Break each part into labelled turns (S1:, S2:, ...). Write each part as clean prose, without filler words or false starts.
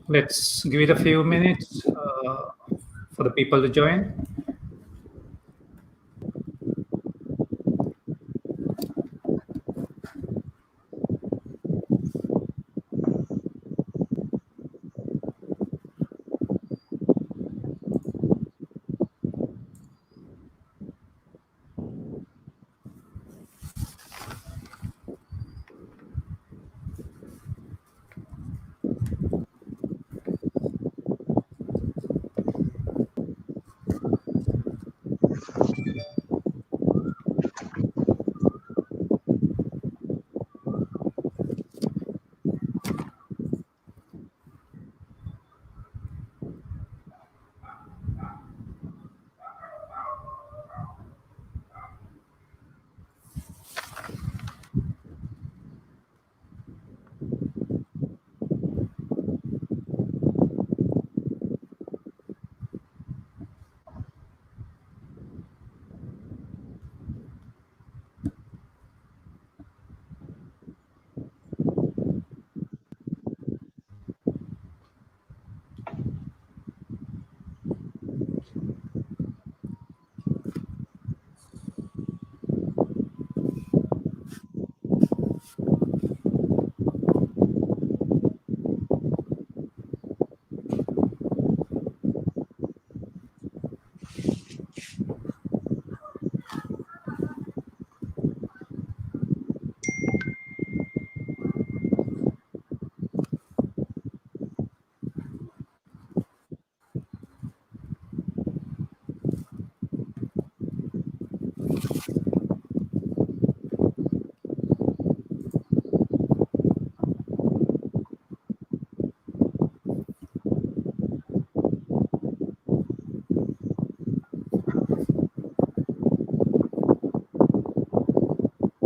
S1: Let's give it a few minutes for the people to join.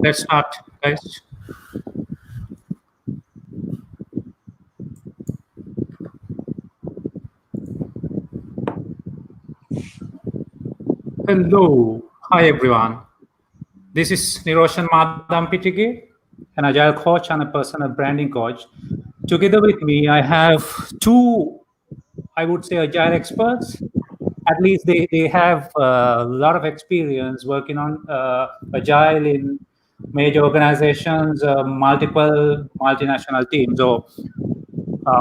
S1: Let's start, guys. Hello. Hi, everyone. This is Niroshan Madampitige, an agile coach and a personal branding coach. Together with me, I have two, I would say, agile experts. At least they have a lot of experience working on agile in major organizations, multiple multinational teams. So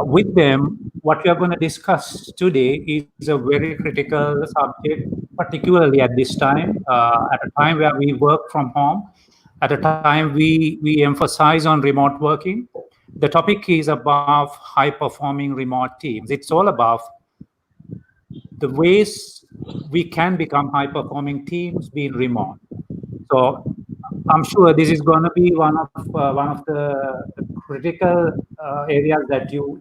S1: with them, what we are going to discuss today is a very critical subject, particularly at this time, at a time where we work from home, at a time we emphasize on remote working. The topic is about high performing remote teams. It's all about the ways we can become high performing teams being remote. So I'm sure this is going to be one of the critical areas that you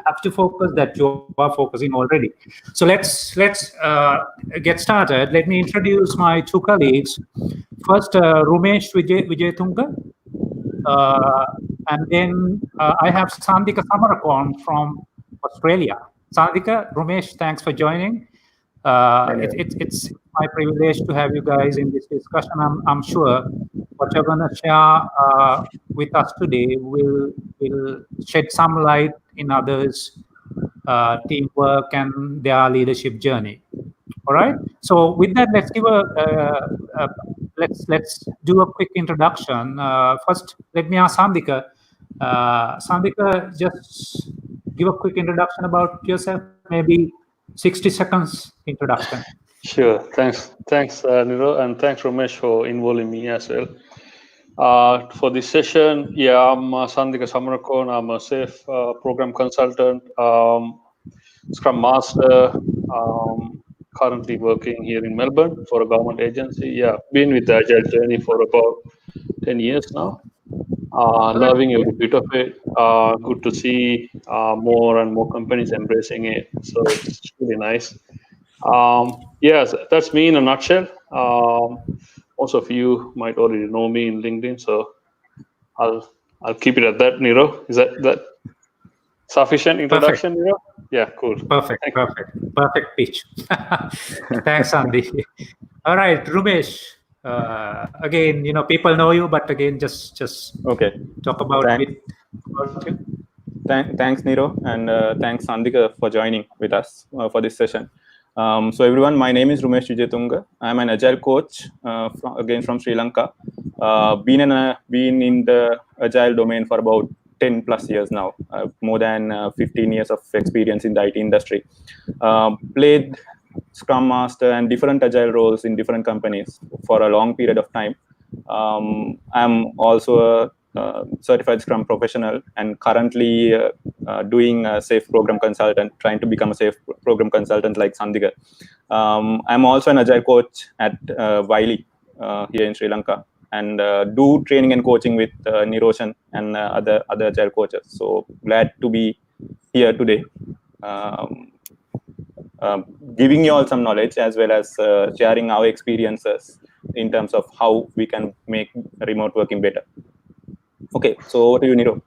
S1: have to focus, that you are focusing already. So let's get started. Let me introduce my two colleagues. First, Rumesh Vijayatunga, uh, and then I have Sandika Samarakon from Australia. Sandika, Rumesh, thanks for joining. It's my privilege to have you guys in this discussion. I'm sure what you're going to share with us today will shed some light in others' teamwork and their leadership journey. All right. So with that, let's give let's do a quick introduction. First, let me ask Sandika. Sandika, just give a quick introduction about yourself. Maybe 60 seconds introduction.
S2: Sure. Thanks, Niro, and thanks, Ramesh, for involving me as well. For this session, I'm Sandika Samarakon. I'm a SAFe program consultant, Scrum Master, currently working here in Melbourne for a government agency. Been with the Agile journey for about 10 years now. Loving every bit of it. Good to see more and more companies embracing it. So it's really nice. Yes, that's me in a nutshell. Most of you might already know me in LinkedIn, so I'll I'll keep it at that, Niro. Is that sufficient introduction, Niro? Yeah, cool.
S1: Perfect pitch. Thanks, Andy. All right, Rumesh. Again, people know you, but again, just
S3: Okay.
S1: talk about
S3: Thanks.
S1: it. About you.
S3: Thanks, Niro, and thanks, Sandika, for joining with us for this session. So everyone, my name is Rumesh Wijayatunga. I'm an agile coach, from Sri Lanka. Been in the agile domain for about 10 plus years now, more than 15 years of experience in the IT industry. Played Scrum Master and different agile roles in different companies for a long period of time. I'm also a certified Scrum professional and currently doing a safe program consultant, trying to become a safe program consultant like Sandika. I'm also an agile coach at Wiley here in Sri Lanka, and do training and coaching with Niroshan and other agile coaches. So glad to be here today, giving you all some knowledge as well as sharing our experiences in terms of how we can make remote working better. Okay, so over to you, Niro.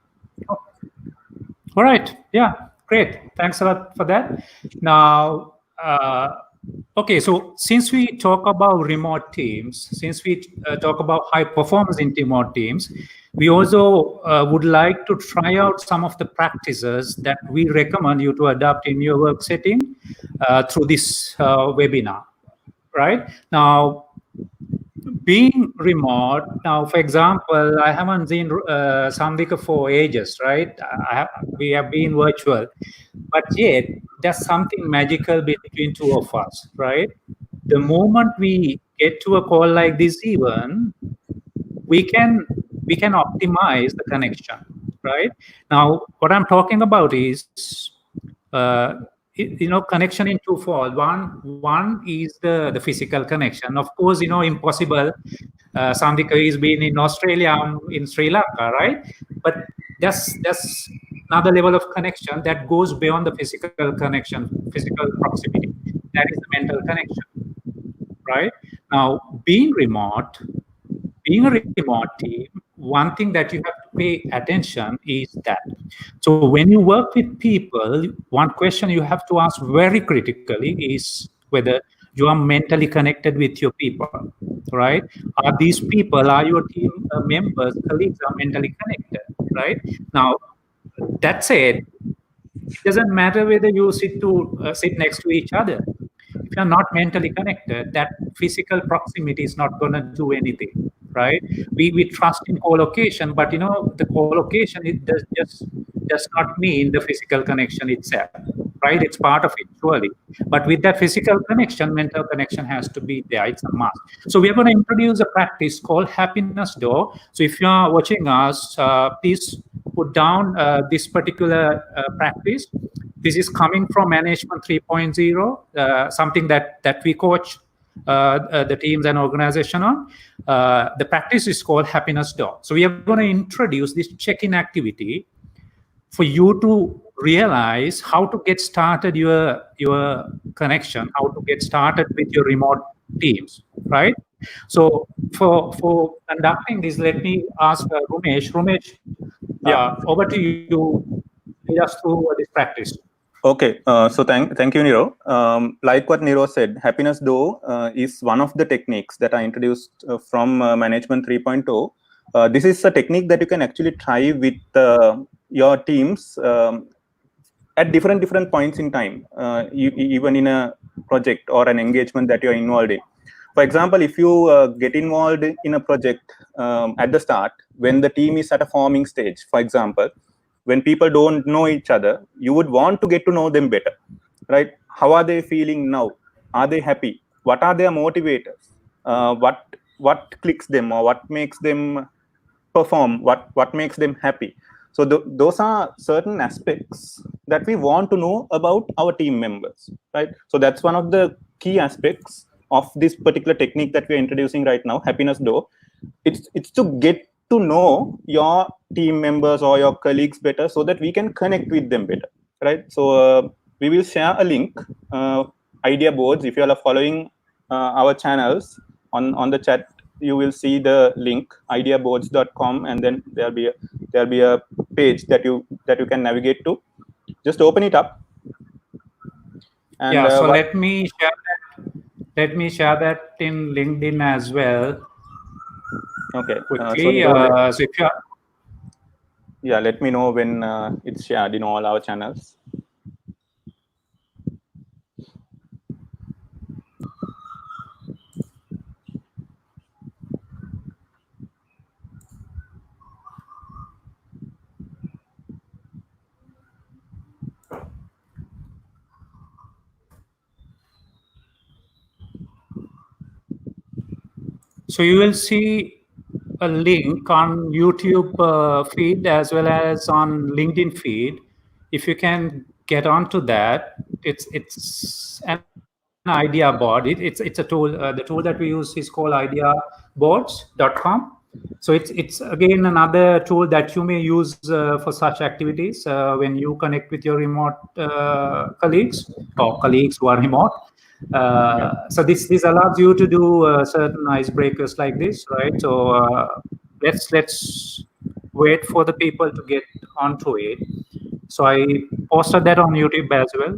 S1: All right. Yeah, great. Thanks a lot for that. Now, okay, so since we talk about remote teams, since we talk about high performance in remote teams, we also would like to try out some of the practices that we recommend you to adopt in your work setting through this webinar, right? Now, being remote, now, for example, I haven't seen Sandika for ages, right? We have been virtual, but yet there's something magical between two of us, right? The moment we get to a call like this, even we can optimize the connection, right? Now, what I'm talking about is connection in twofold. One is the physical connection. Of course, impossible. Sandika is been in Australia, I'm in Sri Lanka, right? But there's another level of connection that goes beyond the physical connection, physical proximity. That is the mental connection, right? Now, being a remote team, one thing that you have to pay attention is that. So when you work with people, one question you have to ask very critically is whether you are mentally connected with your people, right? Are these people, are your team members, colleagues are mentally connected, right? Now, that said, it doesn't matter whether you sit next to each other. If you're not mentally connected, that physical proximity is not going to do anything, right? We trust in co-location, but the co-location, it does not mean the physical connection itself, right? It's part of it, surely. But with that physical connection, mental connection has to be there. It's a must. So we are going to introduce a practice called Happiness Door. So if you are watching us, please put down this particular practice. This is coming from Management 3.0, something that we coach the teams and organization on. The practice is called Happiness Door. So we are going to introduce this check-in activity for you to realize how to get started your connection, how to get started with your remote teams, right? So for conducting this, let me ask Rumesh. Rumesh, over to you. Lead us through this practice.
S3: Okay, so thank you, Niro. Like what Niro said, Happiness Door is one of the techniques that I introduced from Management 3.0. This is a technique that you can actually try with your teams at different points in time, even in a project or an engagement that you're involved in. For example, if you get involved in a project at the start, when the team is at a forming stage, for example, when people don't know each other, you would want to get to know them better, right? How are they feeling now? Are they happy? What are their motivators? What clicks them, or what makes them perform? What makes them happy? So those are certain aspects that we want to know about our team members, right? So that's one of the key aspects of this particular technique that we're introducing right now, Happiness Door. It's to get to know your team members or your colleagues better so that we can connect with them better, right? So we will share a link, idea boards. If you are following our channels on the chat, you will see the link ideaboards.com, and then there'll be a page that you can navigate to. Just open it up. And
S1: yeah, so let me share that in LinkedIn as well.
S3: Okay.
S1: Quickly.
S3: So
S1: So if you are,
S3: yeah, let me know when it's shared in all our channels.
S1: so you will see a link on YouTube feed as well as on LinkedIn feed. If you can get onto that, it's an idea board. It's a tool. The tool that we use is called ideaboards.com. So it's again another tool that you may use for such activities when you connect with your remote colleagues or colleagues who are remote. So this allows you to do certain icebreakers like this, right? So let's wait for the people to get onto it. So I posted that on YouTube as well.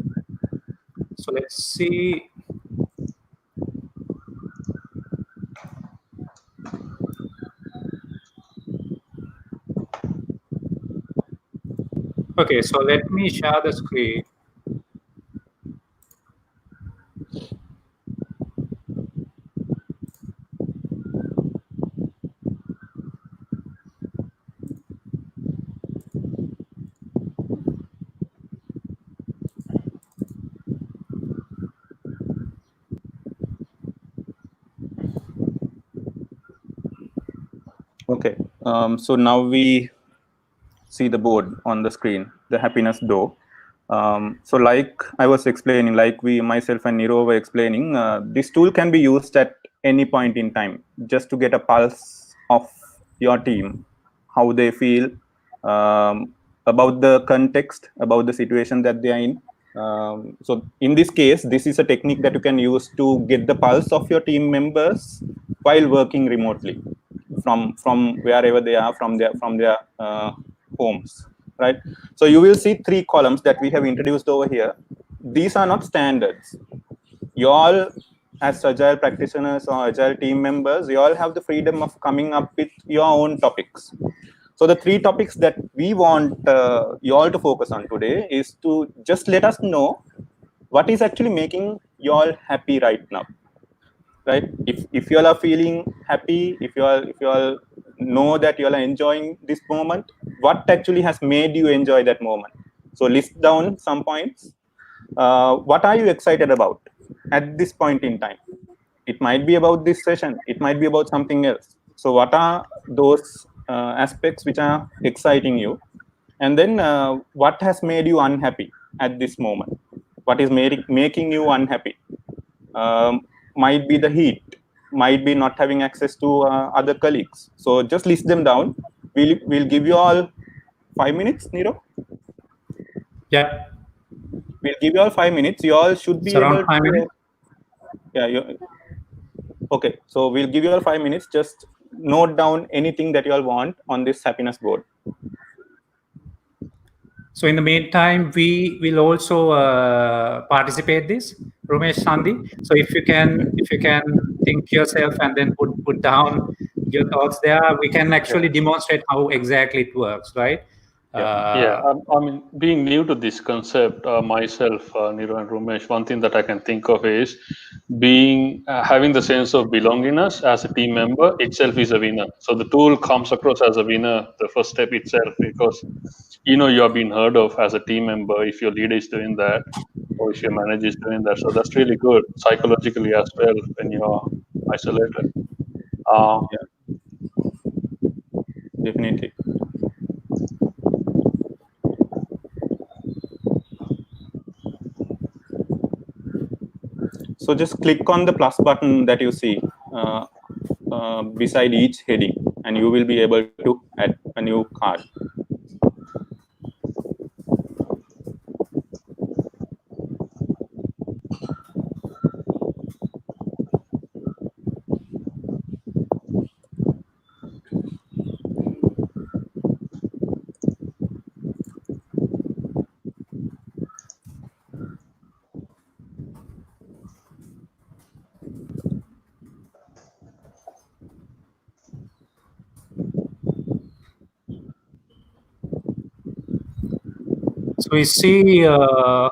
S1: So let's see. Okay, so let me share the screen.
S3: Okay. So now we see the board on the screen, the happiness door. So like I was explaining, like myself and Niro were explaining, this tool can be used at any point in time just to get a pulse of your team, how they feel about the context, about the situation that they are in. So in this case, this is a technique that you can use to get the pulse of your team members while working remotely from wherever they are, from their homes, right? So you will see 3 columns that we have introduced over here. These are not standards. You all, as agile practitioners or agile team members, you all have the freedom of coming up with your own topics. So the 3 topics that we want you all to focus on today is to just let us know what is actually making you all happy right now, right? If you all are feeling happy, if you all know that you all are enjoying this moment, what actually has made you enjoy that moment? So list down some points. What are you excited about at this point in time? It might be about this session, it might be about something else. So what are those aspects which are exciting you? And then what has made you unhappy at this moment? What is making you unhappy? Might be the heat, might be not having access to other colleagues. So just list them down. We'll give you all 5 minutes, Niro.
S1: Yeah,
S3: We'll give you all 5 minutes. You all should be
S1: it's around
S3: able
S1: 5
S3: to.
S1: minutes.
S3: Yeah. Okay. So we'll give you all 5 minutes. Just note down anything that you all want on this happiness board.
S1: So in the meantime, we will also participate this, Rumesh Sandhi. So if you can think yourself and then put down your thoughts there, we can actually demonstrate how exactly it works, right?
S2: Yeah, I mean, being new to this concept myself, Niro and Rumesh, one thing that I can think of is having the sense of belongingness as a team member itself is a winner. So the tool comes across as a winner, the first step itself, because you are being heard of as a team member if your leader is doing that or if your manager is doing that. So that's really good psychologically as well when you're isolated.
S3: Definitely. So just click on the plus button that you see beside each heading, and you will be able to add a new card.
S1: So we see the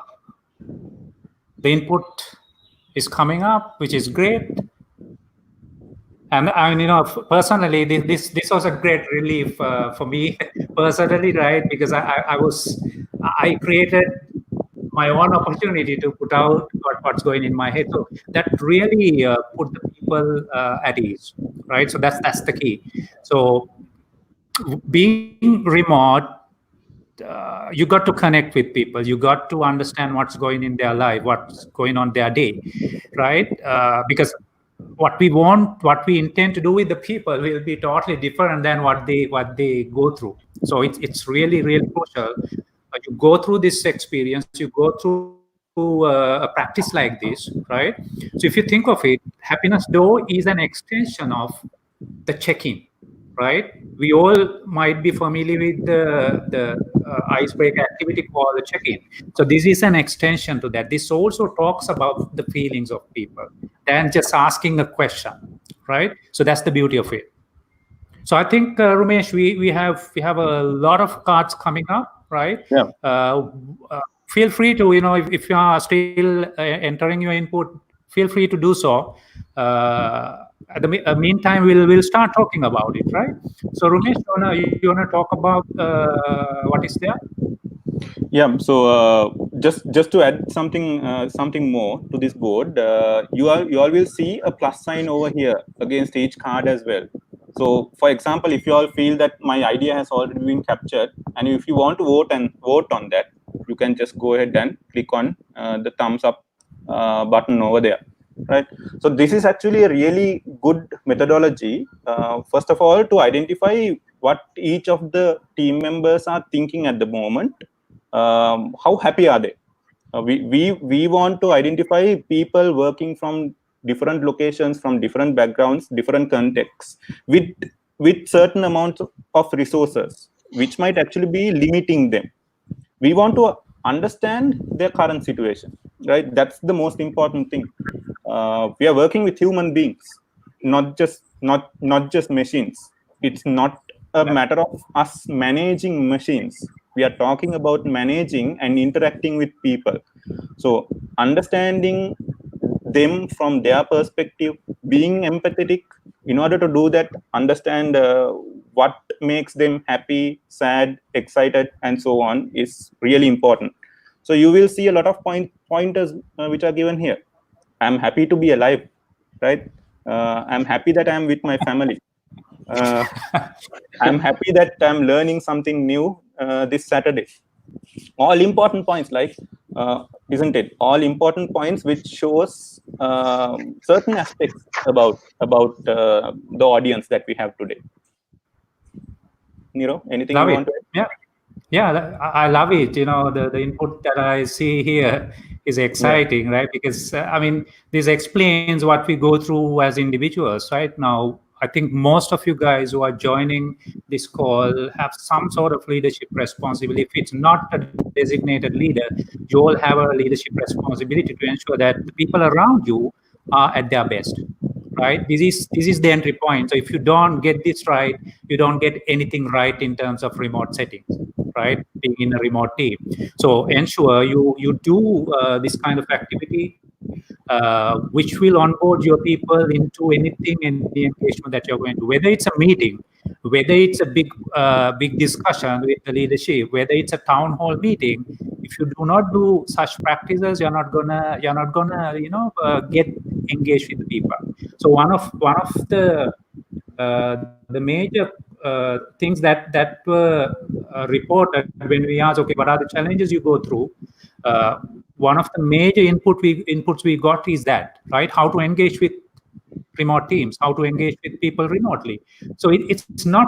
S1: input is coming up, which is great. And I mean, personally, this was a great relief for me personally, right? Because I created my own opportunity to put out what's going in my head. So that really put the people at ease, right? So that's the key. So being remote, you got to connect with people. You got to understand what's going in their life, what's going on their day, right? Because what we intend to do with the people will be totally different than what they go through. So it's really crucial. You go through this experience, you go through a practice like this, right? So if you think of it, Happiness Door is an extension of the check-in, right? We all might be familiar with the icebreaker activity called the check-in. So this is an extension to that. This also talks about the feelings of people than just asking a question, right? So that's the beauty of it. So I think Ramesh, we have a lot of cards coming up, right?
S3: Yeah.
S1: Feel free to, if you are still entering your input, feel free to do so. At the meantime, we'll start talking about it, right? So Ramesh, you wanna talk about what is there?
S3: Yeah. So just to add something more to this board, you all will see a plus sign over here against each card as well. So, for example, if you all feel that my idea has already been captured, and if you want to vote on that, you can just go ahead and click on the thumbs up button over there, right? So this is actually a really good methodology. First of all, to identify what each of the team members are thinking at the moment. How happy are they? We want to identify people working from different locations, from different backgrounds, different contexts, with certain amounts of resources, which might actually be limiting them. We want to understand their current situation, right? That's the most important thing. We are working with human beings, not just machines. It's not a matter of us managing machines. We are talking about managing and interacting with people. So understanding them from their perspective, being empathetic. In order to do that, understand what makes them happy, sad, excited, and so on is really important. So you will see a lot of pointers which are given here. I'm happy to be alive, right? I'm happy that I'm with my family. I'm happy that I'm learning something new this Saturday. All important points, like, isn't it? All important points which shows certain aspects about the audience that we have today. Niro, anything
S1: Love
S3: you
S1: it.
S3: want to add?
S1: Yeah, I love it. The input that I see here is exciting, right? Because I mean, this explains what we go through as individuals, right? Now, I think most of you guys who are joining this call have some sort of leadership responsibility. If it's not a designated leader, you all have a leadership responsibility to ensure that the people around you are at their best, right? This is the entry point. So if you don't get this right, you don't get anything right in terms of remote settings, right? Being in a remote team. So ensure you do this kind of activity, which will onboard your people into anything, any engagement that you're going to, whether it's a meeting, whether it's a big discussion with the leadership, whether it's a town hall meeting. If you do not do such practices, you're not gonna get engaged with the people. So one of the major things that were reported when we asked, okay, what are the challenges you go through? One of the major inputs we got is that, right? How to engage with remote teams, how to engage with people remotely. So it's not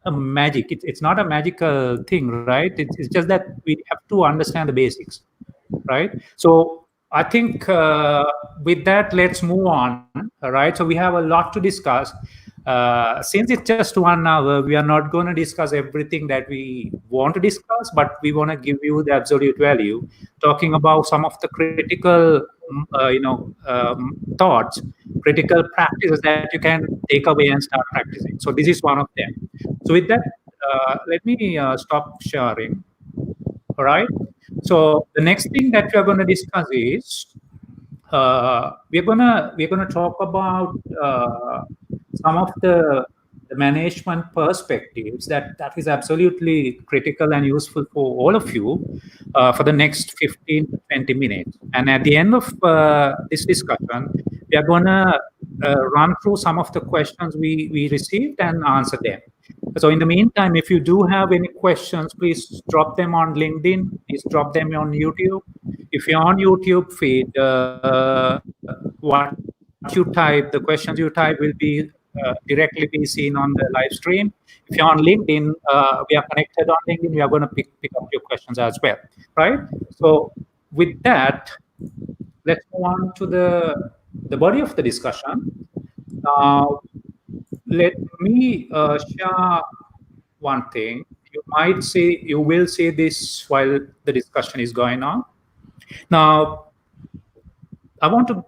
S1: a magic. It's not a magical thing, right? It's just that we have to understand the basics, right? So I think with that, let's move on. All right. So we have a lot to discuss. Since it's just 1 hour, we are not going to discuss everything that we want to discuss, but we want to give you the absolute value, talking about some of the critical, thoughts, critical practices that you can take away and start practicing. So this is one of them. So with that, let me stop sharing. All right. So the next thing that we are going to discuss is we're gonna talk about some of the management perspectives that is absolutely critical and useful for all of you for the next 15 to 20 minutes. And at the end of this discussion, we are gonna run through some of the questions we received and answer them. So in the meantime, if you do have any questions, please drop them on LinkedIn. Please drop them on YouTube. If you're on YouTube feed, what you type, the questions you type will be directly be seen on the live stream. If you're on LinkedIn, we are connected on LinkedIn. We are going to pick up your questions as well, right? So with that, let's move on to the body of the discussion. Now, let me share one thing. You will see this while the discussion is going on. Now, I want to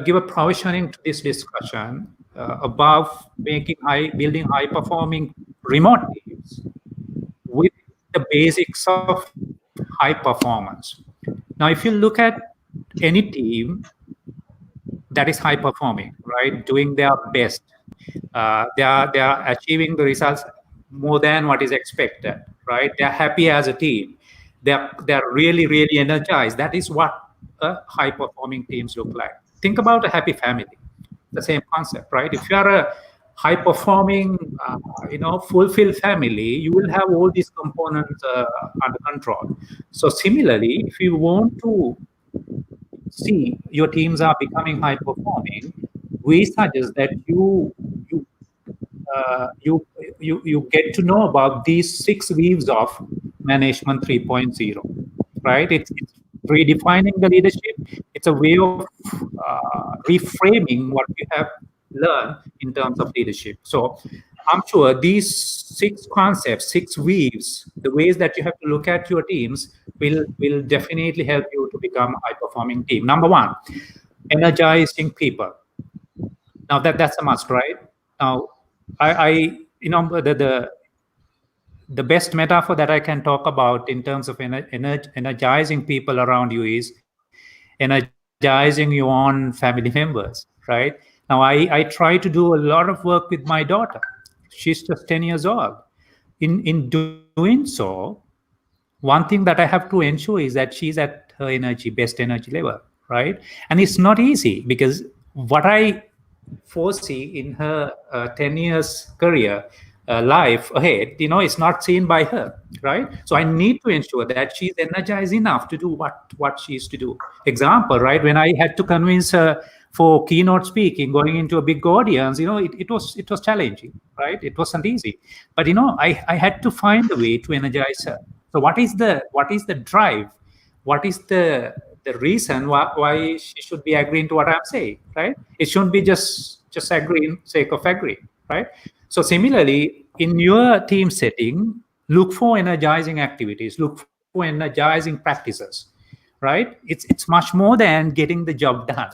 S1: give a provisioning to this discussion above building high-performing remote teams with the basics of high performance. Now, if you look at any team that is high performing, right, doing their best, they are achieving the results more than what is expected, right? They're happy as a team. They're really energized. That is what high performing teams look like. Think about a happy family. The same concept, right? If you are a high performing, fulfilled family, you will have all these components under control. So similarly, if you want to see your teams are becoming high performing, we suggest that you get to know about these 6 weaves of management 3.0, right? It's redefining the leadership. It's a way of reframing what you have learned in terms of leadership. So I'm sure these 6 concepts, 6 weaves, the ways that you have to look at your teams will definitely help you to become a high-performing team. Number 1, energizing people. Now that's a must, right? Now, the best metaphor that I can talk about in terms of energizing people around you is energizing your own family members, right? Now, I try to do a lot of work with my daughter. She's just 10 years old. In doing so, one thing that I have to ensure is that she's at her best energy level, right? And it's not easy because what I foresee in her 10 years career life ahead, it's not seen by her, right? So I need to ensure that she's energized enough to do what she is to do. Example, right? When I had to convince her for keynote speaking, going into a big audience, it was challenging, right? It wasn't easy, but I had to find a way to energize her. So what is the drive? What is the reason why she should be agreeing to what I'm saying, right? It shouldn't be just agreeing sake of agreeing, right? So similarly, in your team setting, look for energizing activities, look for energizing practices, right? It's much more than getting the job done.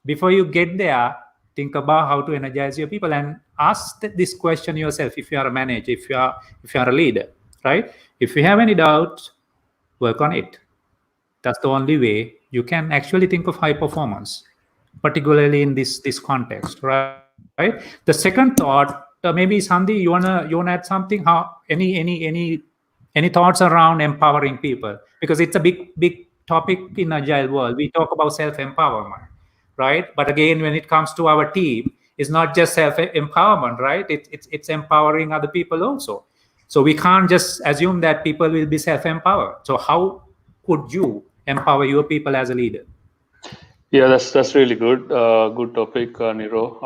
S1: Before you get there, think about how to energize your people and ask this question yourself. If you are a manager, if you are a leader, right? If you have any doubts, work on it. That's the only way you can actually think of high performance, particularly in this context, right? The second thought, maybe Sandhi, you wanna add something? How any thoughts around empowering people? Because it's a big topic in agile world. We talk about self-empowerment, right? But again, when it comes to our team, it's not just self-empowerment, right? It's empowering other people also. So we can't just assume that people will be self-empowered. So how could you empower your people as a leader?
S2: Yeah, that's really good. Good topic, Niro.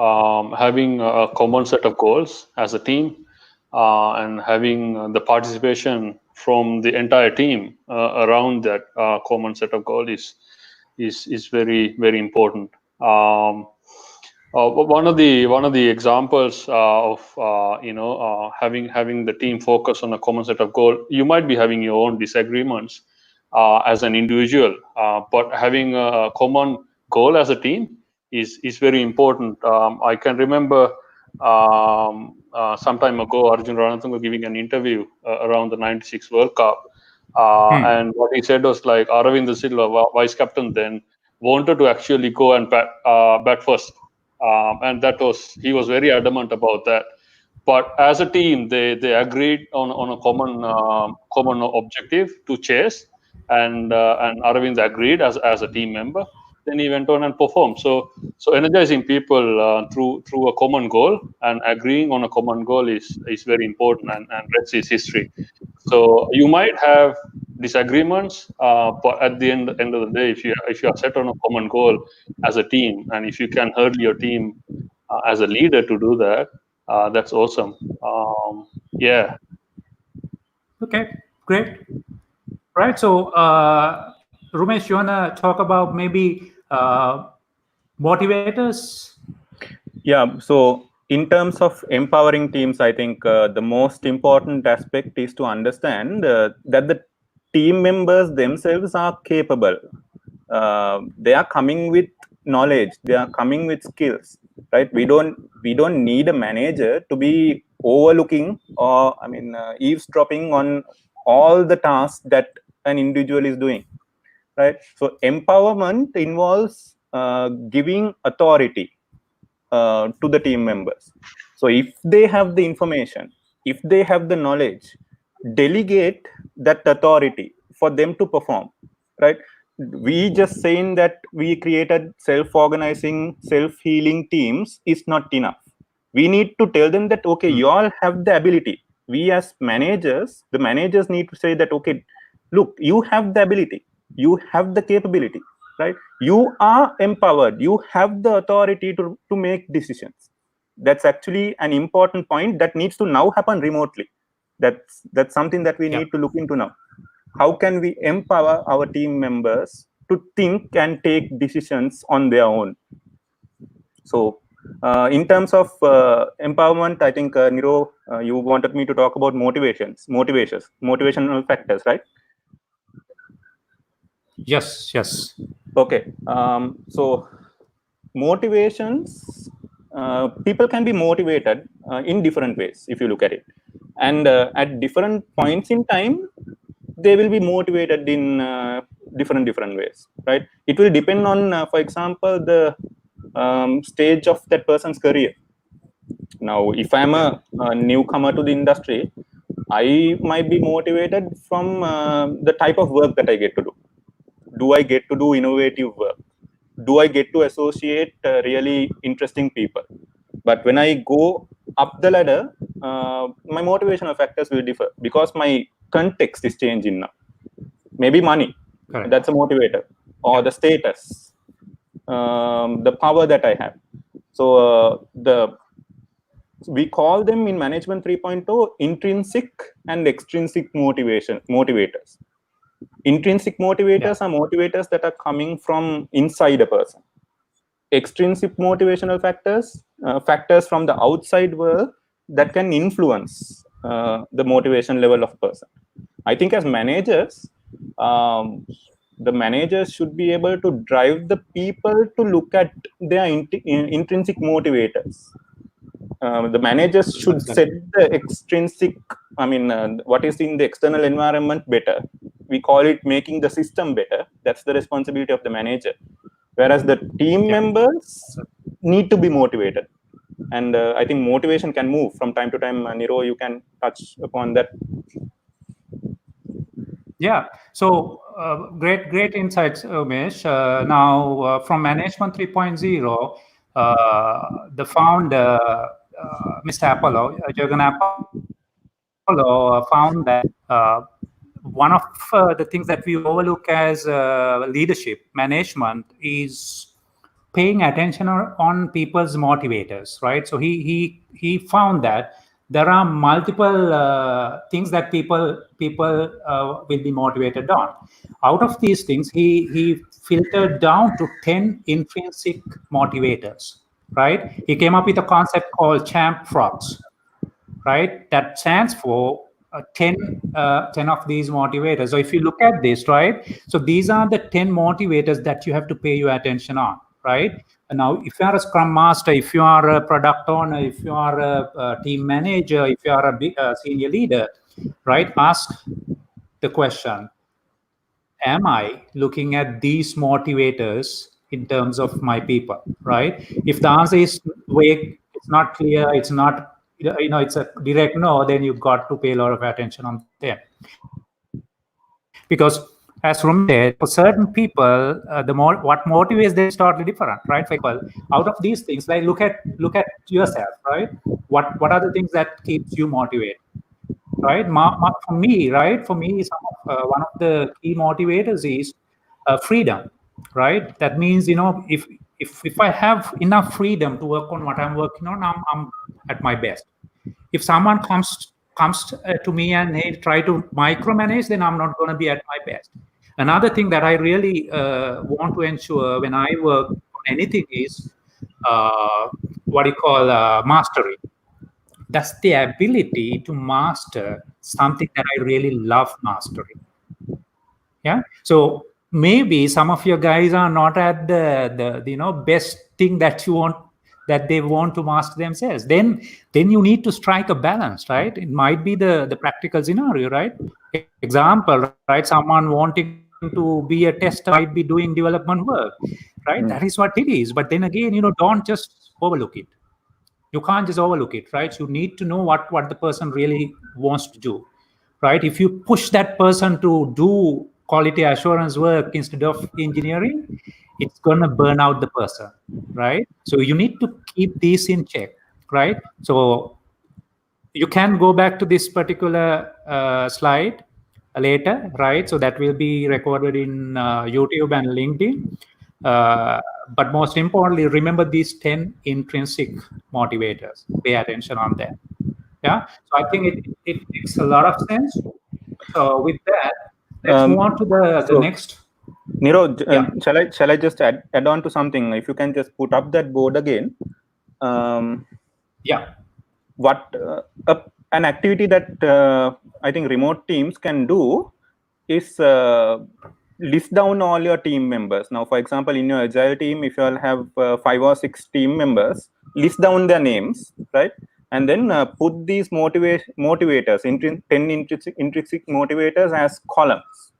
S2: Having a common set of goals as a team and having the participation from the entire team around that common set of goals is very, very important. One of the examples of having the team focus on a common set of goals, you might be having your own disagreements as an individual, but having a common goal as a team is very important. I can remember some time ago, Arjun Ranatunga giving an interview around the '96 World Cup, And what he said was like Aravind Silva, vice captain then, wanted to actually go and bat first, and he was very adamant about that. But as a team, they agreed on a common objective to chase, and Aravind agreed as a team member. Then he went on and performed. So energizing people through a common goal and agreeing on a common goal is very important, and rest is history. So you might have disagreements, but at the end of the day, if you are set on a common goal as a team, and if you can hurdle your team as a leader to do that, that's awesome. Yeah.
S1: Okay, great. Right. So, Rumesh, you wanna talk about maybe motivators?
S3: Yeah. So in terms of empowering teams, I think the most important aspect is to understand that the team members themselves are capable. They are coming with knowledge. They are coming with skills. Right. We don't need a manager to be overlooking or eavesdropping on all the tasks that an individual is doing. Right. So empowerment involves giving authority to the team members. So if they have the information, if they have the knowledge, delegate that authority for them to perform. Right. We just saying that we created self-organizing, self-healing teams is not enough. We need to tell them that, okay, you all have the ability. We as managers, the managers need to say that, okay, look, you have the ability, you have the capability, right? You are empowered, you have the authority to make decisions. That's actually an important point that needs to now happen remotely. That's something that we need to look into now. How can we empower our team members to think and take decisions on their own? So in terms of empowerment, I think Niro, you wanted me to talk about motivational factors, right?
S1: Yes.
S3: Okay. So motivations, people can be motivated in different ways if you look at it, and at different points in time they will be motivated in different ways, right? It will depend on for example the stage of that person's career. Now if I'm a newcomer to the industry, I might be motivated from the type of work that I get to do. Do I get to do innovative work? Do I get to associate really interesting people? But when I go up the ladder, my motivational factors will differ because my context is changing now. Maybe money, that's a motivator, or the status, the power that I have. So we call them in management 3.0 intrinsic and extrinsic motivators. Intrinsic motivators are motivators that are coming from inside a person. Extrinsic motivational factors, factors from the outside world that can influence the motivation level of a person. I think as managers, the managers should be able to drive the people to look at their intrinsic motivators. The managers should set the extrinsic, what is in the external environment better. We call it making the system better. That's the responsibility of the manager. Whereas the team members need to be motivated. And I think motivation can move from time to time. Niro, you can touch upon that.
S1: Yeah. So great insights, Umesh. Now, from Management 3.0, the founder, Mr. Apollo, Jürgen Apollo, found that one of the things that we overlook as leadership management is paying attention on people's motivators, right? So he found that there are multiple things that people will be motivated on. Out of these things, he filtered down to 10 intrinsic motivators, right? He came up with a concept called champ frogs, right? That stands for 10 of these motivators. So if you look at this, right? So these are the 10 motivators that you have to pay your attention on, right? And now, if you are a scrum master, if you are a product owner, if you are a team manager, if you are a senior leader, right? Ask the question, am I looking at these motivators in terms of my people, right? If the answer is vague, it's not clear, it's not, it's a direct no, then you've got to pay a lot of attention on them. Because as Rumi said, for certain people, what motivates them is totally different, right? For example, out of these things, like look at yourself, right? What are the things that keeps you motivated? Right, for me, one of the key motivators is freedom, right? That means, if I have enough freedom to work on what I'm working on, I'm at my best. If someone comes to me and they try to micromanage, then I'm not going to be at my best. Another thing that I really want to ensure when I work on anything is what you call mastery. That's the ability to master something that I really love mastering. Yeah. So maybe some of your guys are not at the best thing that they want to master themselves. Then you need to strike a balance, right? It might be the practical scenario, right? Example, right? Someone wanting to be a tester might be doing development work, right? That is what it is. But then again, don't just overlook it. You can't just overlook it, right? You need to know what the person really wants to do, right? If you push that person to do quality assurance work instead of engineering, it's going to burn out the person, right? So you need to keep these in check, right? So you can go back to this particular slide later, right? So that will be recorded in YouTube and LinkedIn. But most importantly, remember these 10 intrinsic motivators. Pay attention on that. Yeah. So I think it makes a lot of sense. So with that, let's move on to the next.
S3: Niro, shall I just add on to something? If you can just put up that board again. What an activity that I think remote teams can do is list down all your team members. Now, for example, in your agile team, if you all have 5 or 6 team members, list down their names, right? And then put these motivators, 10 intrinsic motivators as columns.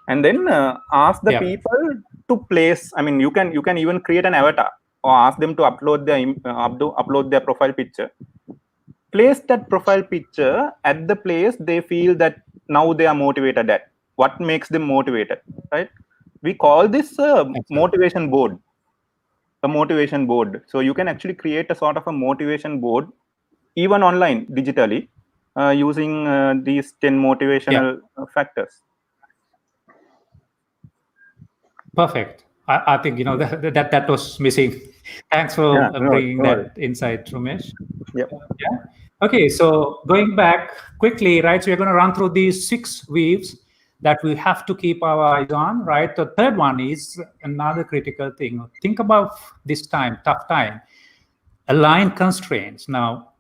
S3: And then ask the people to place. I mean, you can even create an avatar or ask them to upload their profile picture. Place that profile picture at the place they feel that now they are motivated at. What makes them motivated, right? We call this a motivation board. A motivation board. So you can actually create a sort of a motivation board, even online, digitally, using these 10 motivational factors.
S1: Perfect. I think that was missing. Thanks for bringing that insight, Ramesh.
S3: Yeah.
S1: Okay, so going back quickly, right? So we're going to run through these 6 weaves that we have to keep our eyes on, right? The third one is another critical thing. Think about this time, tough time. Align constraints. Now,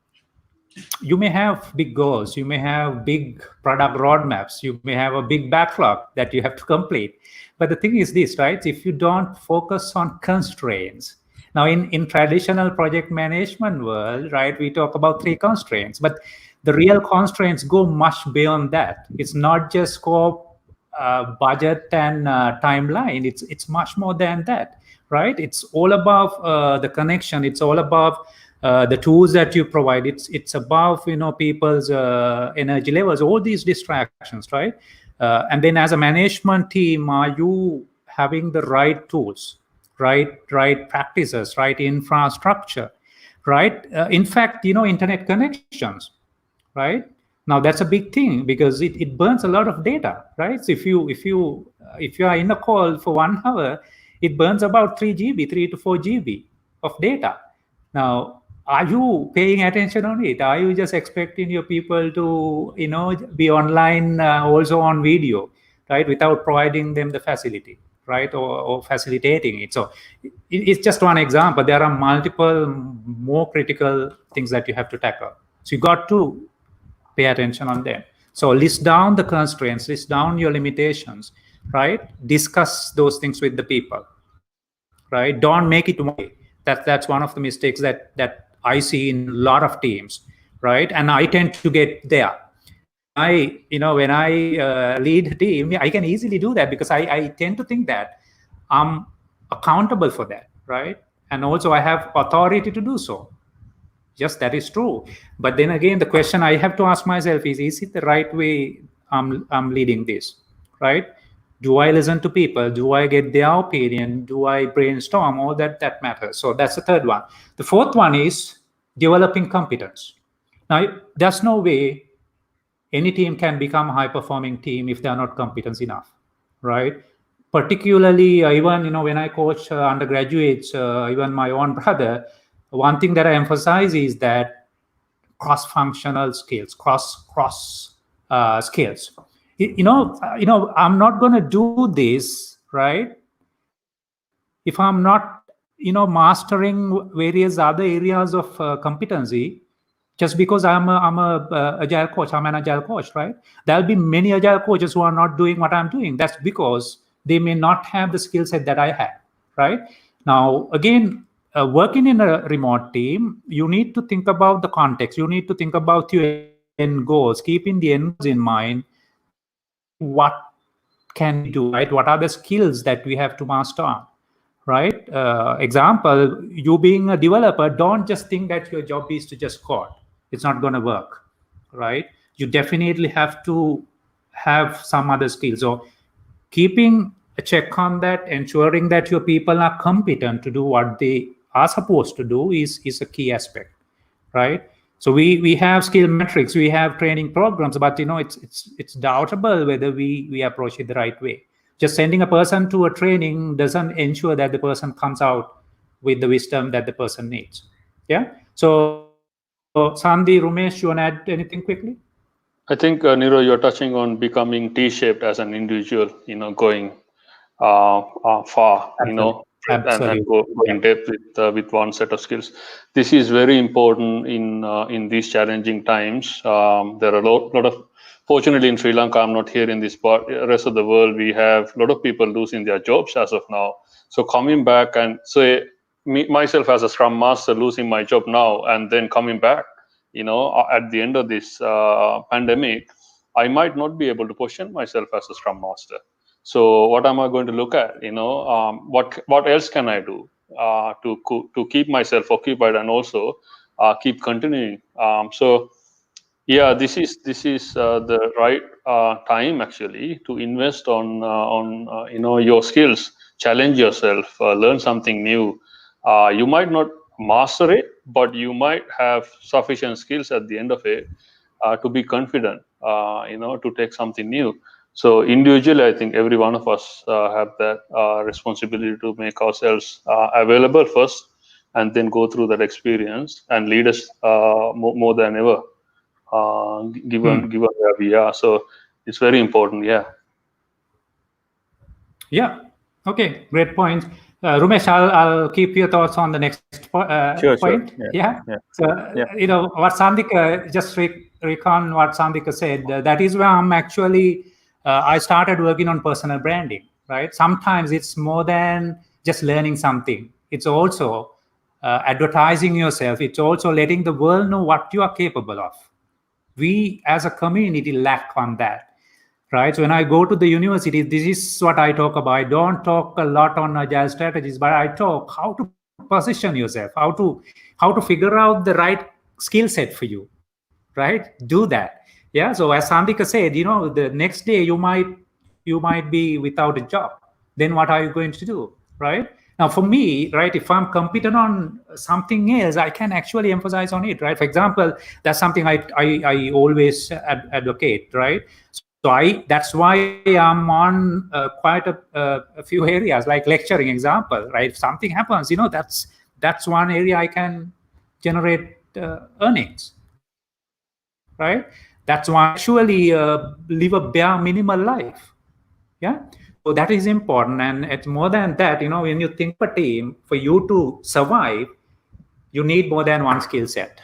S1: you may have big goals, you may have big product roadmaps, you may have a big backlog that you have to complete. But the thing is this, right? If you don't focus on constraints, now in traditional project management world, right, we talk about 3 constraints, but the real constraints go much beyond that. It's not just scope, budget, and timeline. It's much more than that, right? It's all about the connection. It's all about the tools that you provide. It's above people's energy levels, all these distractions, right? And then as a management team, are you having the right tools, right practices, right infrastructure, right? In fact, internet connections, right? Now that's a big thing because it burns a lot of data, right? So if you are in a call for 1 hour, it burns about 3 to 4 GB of data. Now, are you paying attention on it? Are you just expecting your people to be online also on video, right, without providing them the facility, right, or facilitating it? So it's just one example. There are multiple more critical things that you have to tackle. So you got to pay attention on them. So list down the constraints, list down your limitations, right? Discuss those things with the people, right? Don't make it one way. That's one of the mistakes that I see in a lot of teams, right? And I tend to get there. when I lead a team, I can easily do that because I tend to think that I'm accountable for that, right? And also I have authority to do so. Yes, that is true. But then again, the question I have to ask myself is it the right way I'm leading this, right? Do I listen to people? Do I get their opinion? Do I brainstorm? All that matters. So that's the third one. The fourth one is developing competence. Now, there's no way any team can become a high-performing team if they are not competent enough, right? Particularly, even when I coach undergraduates, even my own brother, one thing that I emphasize is that cross-functional skills, cross skills. I'm not going to do this, right, if I'm not mastering various other areas of competency. Just because I'm a agile coach, I'm an agile coach, right? There'll be many agile coaches who are not doing what I'm doing. That's because they may not have the skill set that I have, right? Now, again, working in a remote team, you need to think about the context. You need to think about your end goals, keeping the end goals in mind. What can we do, right? What are the skills that we have to master on, right? Example, you being a developer, don't just think that your job is to just code. It's not going to work, right? You definitely have to have some other skills. So keeping a check on that, ensuring that your people are competent to do what they are supposed to do is a key aspect, right? So we have skill metrics, we have training programs, but it's doubtable whether we approach it the right way. Just sending a person to a training doesn't ensure that the person comes out with the wisdom that the person needs. Yeah. So Sandhi, Rumesh, you want to add anything quickly?
S2: I think, Niro, you're touching on becoming T-shaped as an individual, going far,
S1: Absolutely.
S2: and go in depth with one set of skills. This is very important in these challenging times. There are a lot of, fortunately in Sri Lanka, I'm not here in this part, rest of the world, we have a lot of people losing their jobs as of now. So coming back and say, myself as a Scrum Master losing my job now and then coming back, at the end of this pandemic, I might not be able to position myself as a Scrum Master. So what am I going to look at? What else can I do to keep myself occupied and also keep continuing? So yeah, this is the right time actually to invest on your skills, challenge yourself, learn something new. You might not master it, but you might have sufficient skills at the end of it to be confident, to take something new. So individually, I think every one of us have that responsibility to make ourselves available first, and then go through that experience and lead us more than ever, given where we are. So it's very important. Yeah.
S1: Yeah. Okay. Great point. Rumesh, I'll keep your thoughts on the next point.
S3: Sure.
S1: Yeah. So, what Sandika, just recon what Sandika said, that is where I'm actually, I started working on personal branding, right? Sometimes it's more than just learning something. It's also advertising yourself. It's also letting the world know what you are capable of. We as a community lack on that. Right. So when I go to the university, this is what I talk about. I don't talk a lot on agile strategies, but I talk how to position yourself, how to figure out the right skill set for you. Right. Do that. Yeah. So as Sandika said, the next day you might be without a job. Then what are you going to do? Right. Now, for me, right, if I'm competent on something else, I can actually emphasize on it. Right. For example, that's something I always advocate. Right. So that's why I'm on quite a few areas, like lecturing example, right? If something happens, that's one area I can generate earnings, right? That's why I actually live a bare minimal life. Yeah. So that is important. And it's more than that, when you think of a team, for you to survive, you need more than one skill set,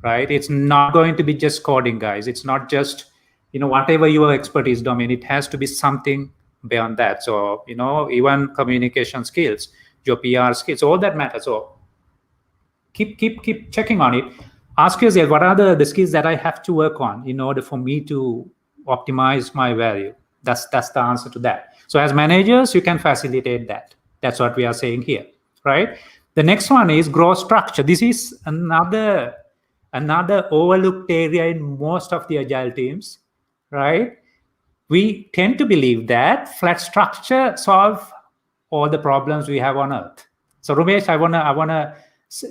S1: right? It's not going to be just coding, guys. It's not just whatever your expertise domain, it has to be something beyond that. So even communication skills, your PR skills, all that matters. So keep checking on it. ask yourself, what are the skills that I have to work on in order for me to optimize my value? That's the answer to that. So as managers, you can facilitate that. That's what we are saying here, right? The next one is growth structure. This is another overlooked area in most of the agile teams, right? We tend to believe that flat structure solve all the problems we have on earth. So Rumesh, I wanna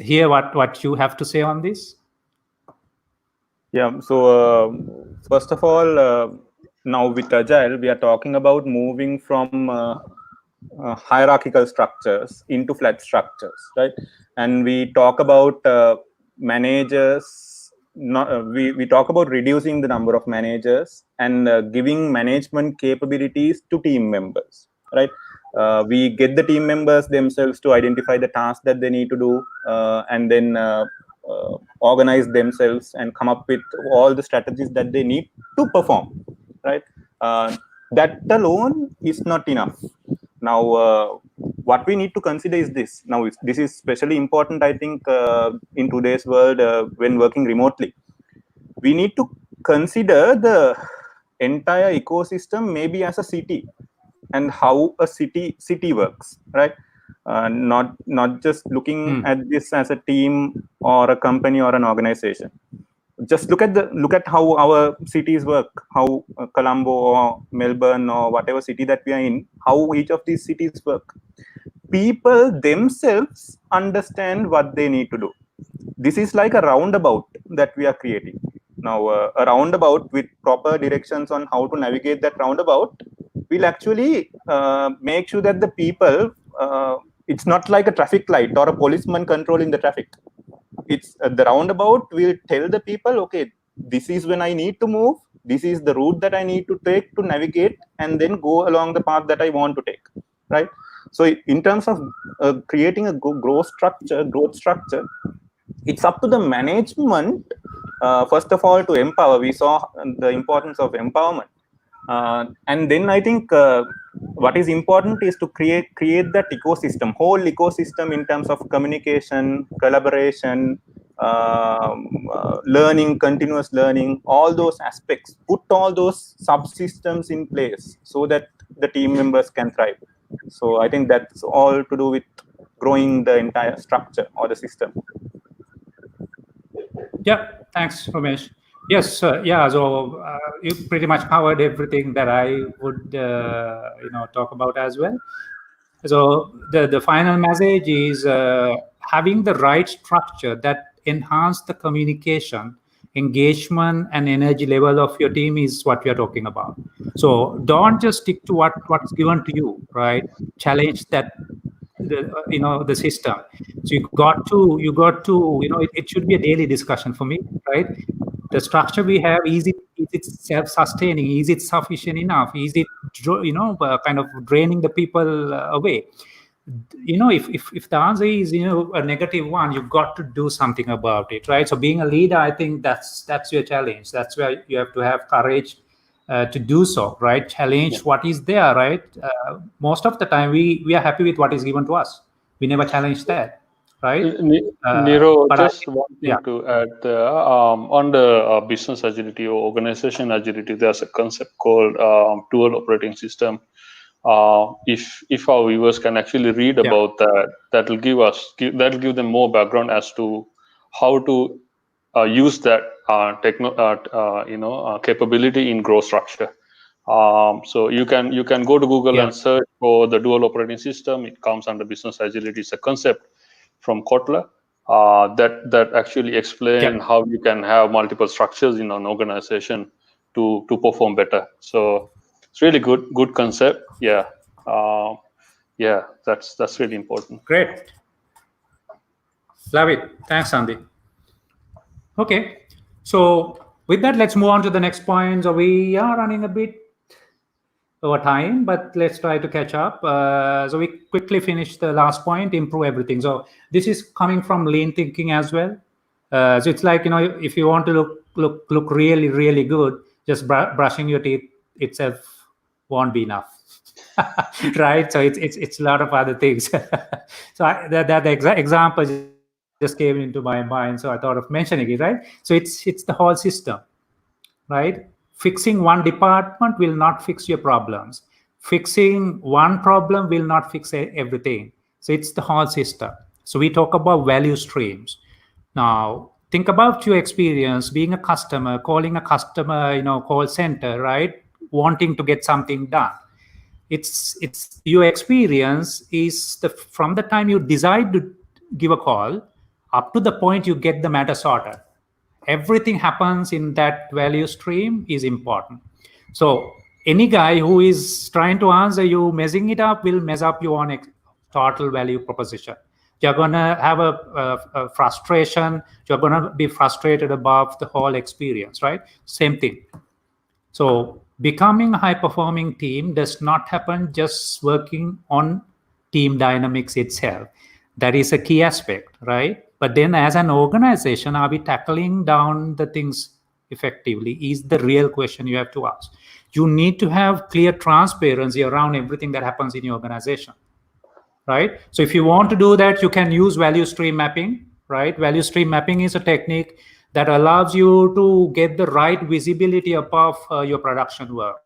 S1: hear what you have to say on this.
S3: Yeah. So first of all, now with Agile, we are talking about moving from hierarchical structures into flat structures, right? And we talk about managers. We talk about reducing the number of managers and giving management capabilities to team members, right? We get the team members themselves to identify the tasks that they need to do, and then organize themselves and come up with all the strategies that they need to perform, right? That alone is not enough. Now, what we need to consider is this. Now, this is especially important, I think, in today's world when working remotely. We need to consider the entire ecosystem maybe as a city and how a city works, right? Not just looking at this as a team or a company or an organization. Just look at how our cities work, how Colombo or Melbourne or whatever city that we are in, how each of these cities work. People themselves understand what they need to do. This is like a roundabout that we are creating. Now, a roundabout with proper directions on how to navigate that roundabout will actually make sure that the people, it's not like a traffic light or a policeman controlling the traffic. It's the roundabout will tell the people, okay, this is when I need to move, this is the route that I need to take to navigate, and then go along the path that I want to take, right? So in terms of creating a growth structure, it's up to the management, first of all, to empower. We saw the importance of empowerment. And then I think what is important is to create that ecosystem, whole ecosystem in terms of communication, collaboration, learning, continuous learning, all those aspects. Put all those subsystems in place so that the team members can thrive. So I think that's all to do with growing the entire structure or the system.
S1: Yeah, thanks, Ramesh. Yes, yeah. So you pretty much covered everything that I would, talk about as well. So the final message is having the right structure that enhance the communication, engagement, and energy level of your team is what we are talking about. So don't just stick to what's given to you, right? Challenge that the system. So you got to it should be a daily discussion for me, right? The structure we have, is it self-sustaining? Is it sufficient enough? Is it kind of draining the people away? If the answer is a negative one, you've got to do something about it, right? So being a leader, I think that's your challenge. That's where you have to have courage to do so, right? Challenge what is there, right? Most of the time we are happy with what is given to us. We never challenge that, right?
S2: Niro, just one thing to add there. On the business agility or organization agility, there's a concept called dual operating system. If our viewers can actually read about that'll give them more background as to how to use that capability in growth structure. So you can go to Google and search for the dual operating system. It comes under business agility. It's a concept from Kotler that actually explain how you can have multiple structures in an organization to perform better. So it's really good concept. That's really important.
S1: Great. Love it. Thanks, Andy. Okay, so with that, let's move on to the next point. So we are running a bit over time, but let's try to catch up. So we quickly finish the last point, improve everything. So this is coming from lean thinking as well. So it's like, if you want to look really, really good, just brushing your teeth itself won't be enough. Right? So it's a lot of other things. So the example just came into my mind, so I thought of mentioning it, right? So it's the whole system, right? Fixing one department will not fix your problems. Fixing one problem will not fix everything. So it's the whole system. So we talk about value streams. Now, think about your experience being a customer, calling a customer, call center, right? Wanting to get something done. It's your experience is from the time you decide to give a call up to the point you get the matter sorted. Everything happens in that value stream is important. So any guy who is trying to answer you messing it up will mess up your total value proposition. You're going to have a frustration. You're going to be frustrated about the whole experience, right? Same thing. So becoming a high-performing team does not happen just working on team dynamics itself. That is a key aspect, right? But then as an organization, are we tackling down the things effectively is the real question you have to ask. You need to have clear transparency around everything that happens in your organization, right? So if you want to do that, you can use value stream mapping, right? Value stream mapping is a technique that allows you to get the right visibility above your production work,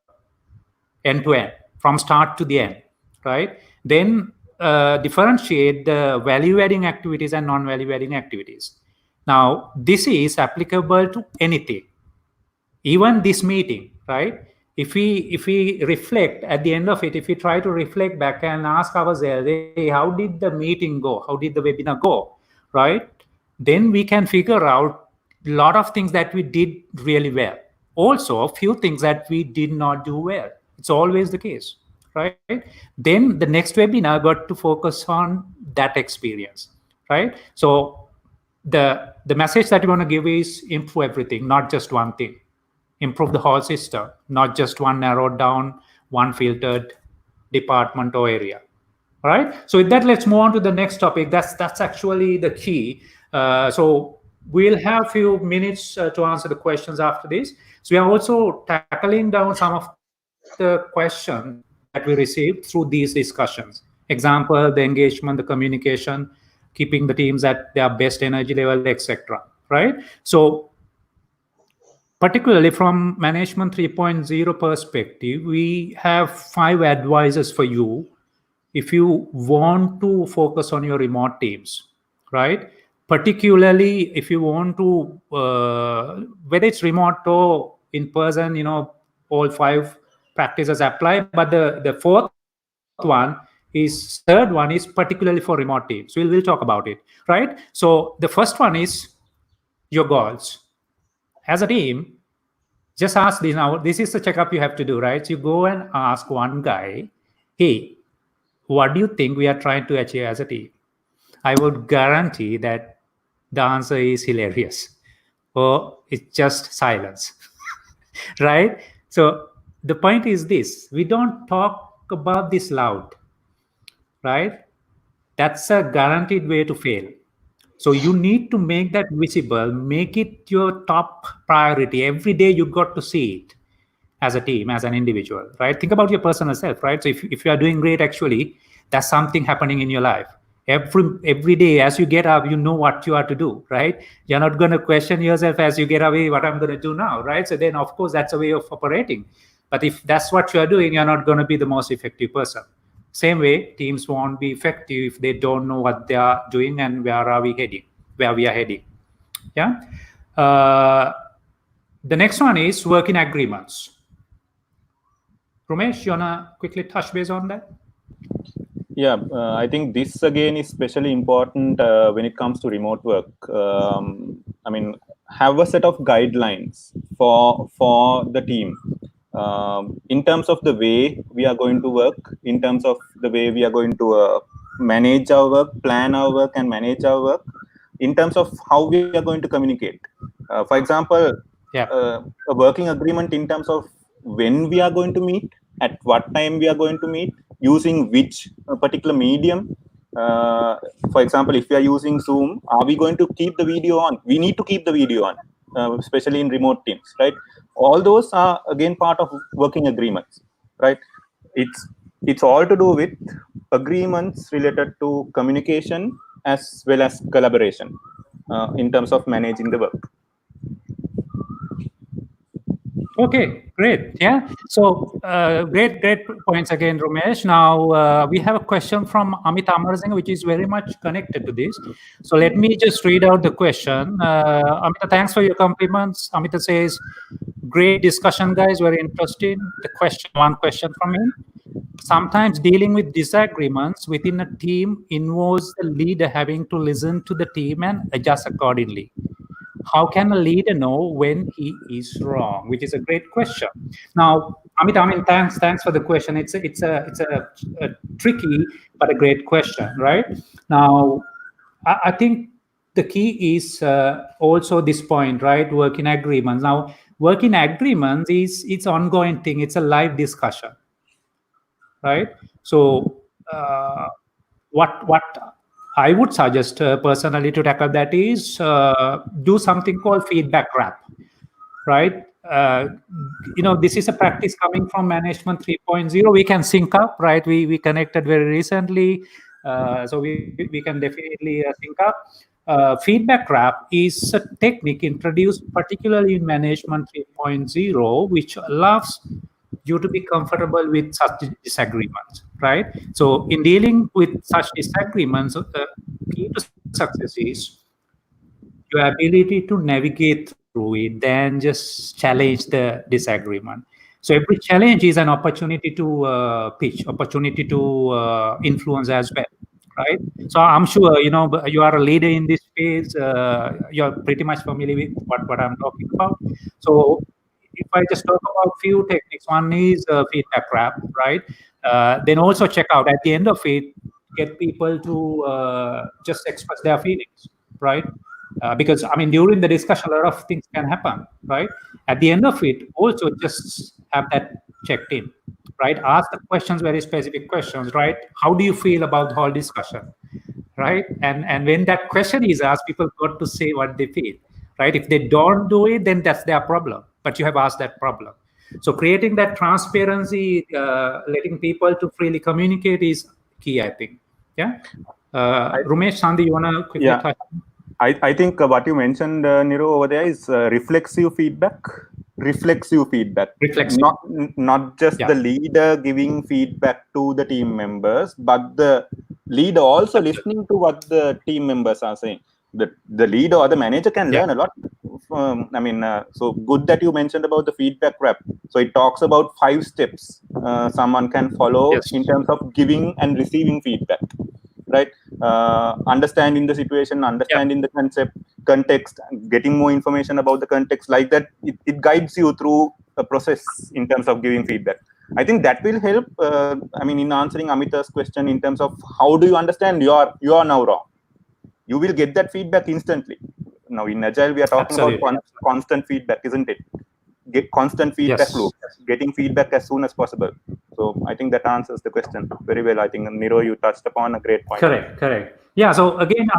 S1: end to end, from start to the end, right? Then differentiate the value-adding activities and non-value-adding activities. Now, this is applicable to anything, even this meeting, right? If we reflect at the end of it, if we try to reflect back and ask ourselves, hey, how did the meeting go? How did the webinar go, right? Then we can figure out a lot of things that we did really well. Also, a few things that we did not do well. It's always the case, right? Then the next webinar got to focus on that experience, right? So the message that you want to give is improve everything, not just one thing. Improve the whole system, not just one narrowed down, one filtered department or area. All right. So with that, let's move on to the next topic. That's actually the key. So we'll have a few minutes to answer the questions after this. So we are also tackling down some of the questions that we received through these discussions. Example, the engagement, the communication, keeping the teams at their best energy level, etc. Right. So particularly from Management 3.0 perspective, we have 5 advices for you if you want to focus on your remote teams, right? Particularly if you want to, whether it's remote or in person, all 5 practices apply. But the third one is particularly for remote teams. We'll talk about it, right? So the first one is your goals. As a team, just ask this now. This is the checkup you have to do, right? So you go and ask one guy, hey, what do you think we are trying to achieve as a team? I would guarantee that the answer is hilarious or it's just silence, right? So the point is this, we don't talk about this loud, right? That's a guaranteed way to fail. So you need to make that visible, make it your top priority. Every day you got to see it as a team, as an individual, right? Think about your personal self, right? So if you are doing great, actually, that's something happening in your life. Every day as you get up, you know what you are to do, right? You're not going to question yourself as you get away, what I'm going to do now, right? So then, of course, that's a way of operating. But if that's what you're doing, you're not going to be the most effective person. Same way, teams won't be effective if they don't know what they are doing and where we are heading. Yeah. The next one is working agreements. Ramesh, you wanna quickly touch base on that?
S3: Yeah, I think this again is especially important when it comes to remote work. I mean, have a set of guidelines for the team. In terms of the way we are going to work, in terms of the way we are going to manage our work, plan our work, and manage our work, in terms of how we are going to communicate. For example, a working agreement in terms of when we are going to meet, at what time we are going to meet, using which particular medium. For example, if we are using Zoom, are we going to keep the video on? We need to keep the video on, especially in remote teams, right? All those are again part of working agreements, right? It's all to do with agreements related to communication, as well as collaboration in terms of managing the work.
S1: Okay, great. Yeah. So great points again, Ramesh. Now we have a question from Amit Amarsingh, which is very much connected to this. So let me just read out the question. Amita, thanks for your compliments. Amita says, great discussion, guys. Very interesting. One question from him. Sometimes dealing with disagreements within a team involves the leader having to listen to the team and adjust accordingly. How can a leader know when he is wrong? Which is a great question. Now, Amit, thanks for the question. It's a tricky but a great question, right? Now, I think the key is also this point, right? Working agreements. Now, working agreements it's ongoing thing. It's a live discussion, right? So, what I would suggest personally to tackle that is do something called feedback wrap, right? This is a practice coming from Management 3.0. We can sync up, right? We connected very recently, so we can definitely sync up. Feedback wrap is a technique introduced particularly in Management 3.0, which allows you to be comfortable with such disagreements, right? So in dealing with such disagreements, key to success is your ability to navigate through it, then just challenge the disagreement. So every challenge is an opportunity to pitch, opportunity to influence as well, right? So I'm sure you are a leader in this space. You're pretty much familiar with what I'm talking about. So if I just talk about few techniques, one is feedback wrap, right? Then also check out at the end of it, get people to just express their feelings, right? Because I mean, during the discussion, a lot of things can happen, right? At the end of it, also just have that checked in, right? Ask the questions, very specific questions, right? How do you feel about the whole discussion, right? And when that question is asked, people got to say what they feel, right? If they don't do it, then that's their problem. But you have asked that problem. So creating that transparency, letting people to freely communicate is key, I think. Yeah. Ramesh, Sandhi, you want to quickly touch?
S3: I think what you mentioned, Niro, over there is reflexive feedback. Reflexive. Not just the leader giving feedback to the team members, but the leader also listening to what the team members are saying. The leader or the manager can learn a lot. So good that you mentioned about the feedback wrap. So it talks about 5 steps someone can follow in terms of giving and receiving feedback, right? Understanding the situation, understanding the context, getting more information about the context, like that. It guides you through a process in terms of giving feedback. I think that will help. In answering Amita's question in terms of how do you understand you are now wrong, you will get that feedback instantly. Now in Agile, we are talking about constant feedback, isn't it? Get constant feedback loop, getting feedback as soon as possible. So I think that answers the question very well. I think, Niro, you touched upon a great point.
S1: Correct. Yeah. So again,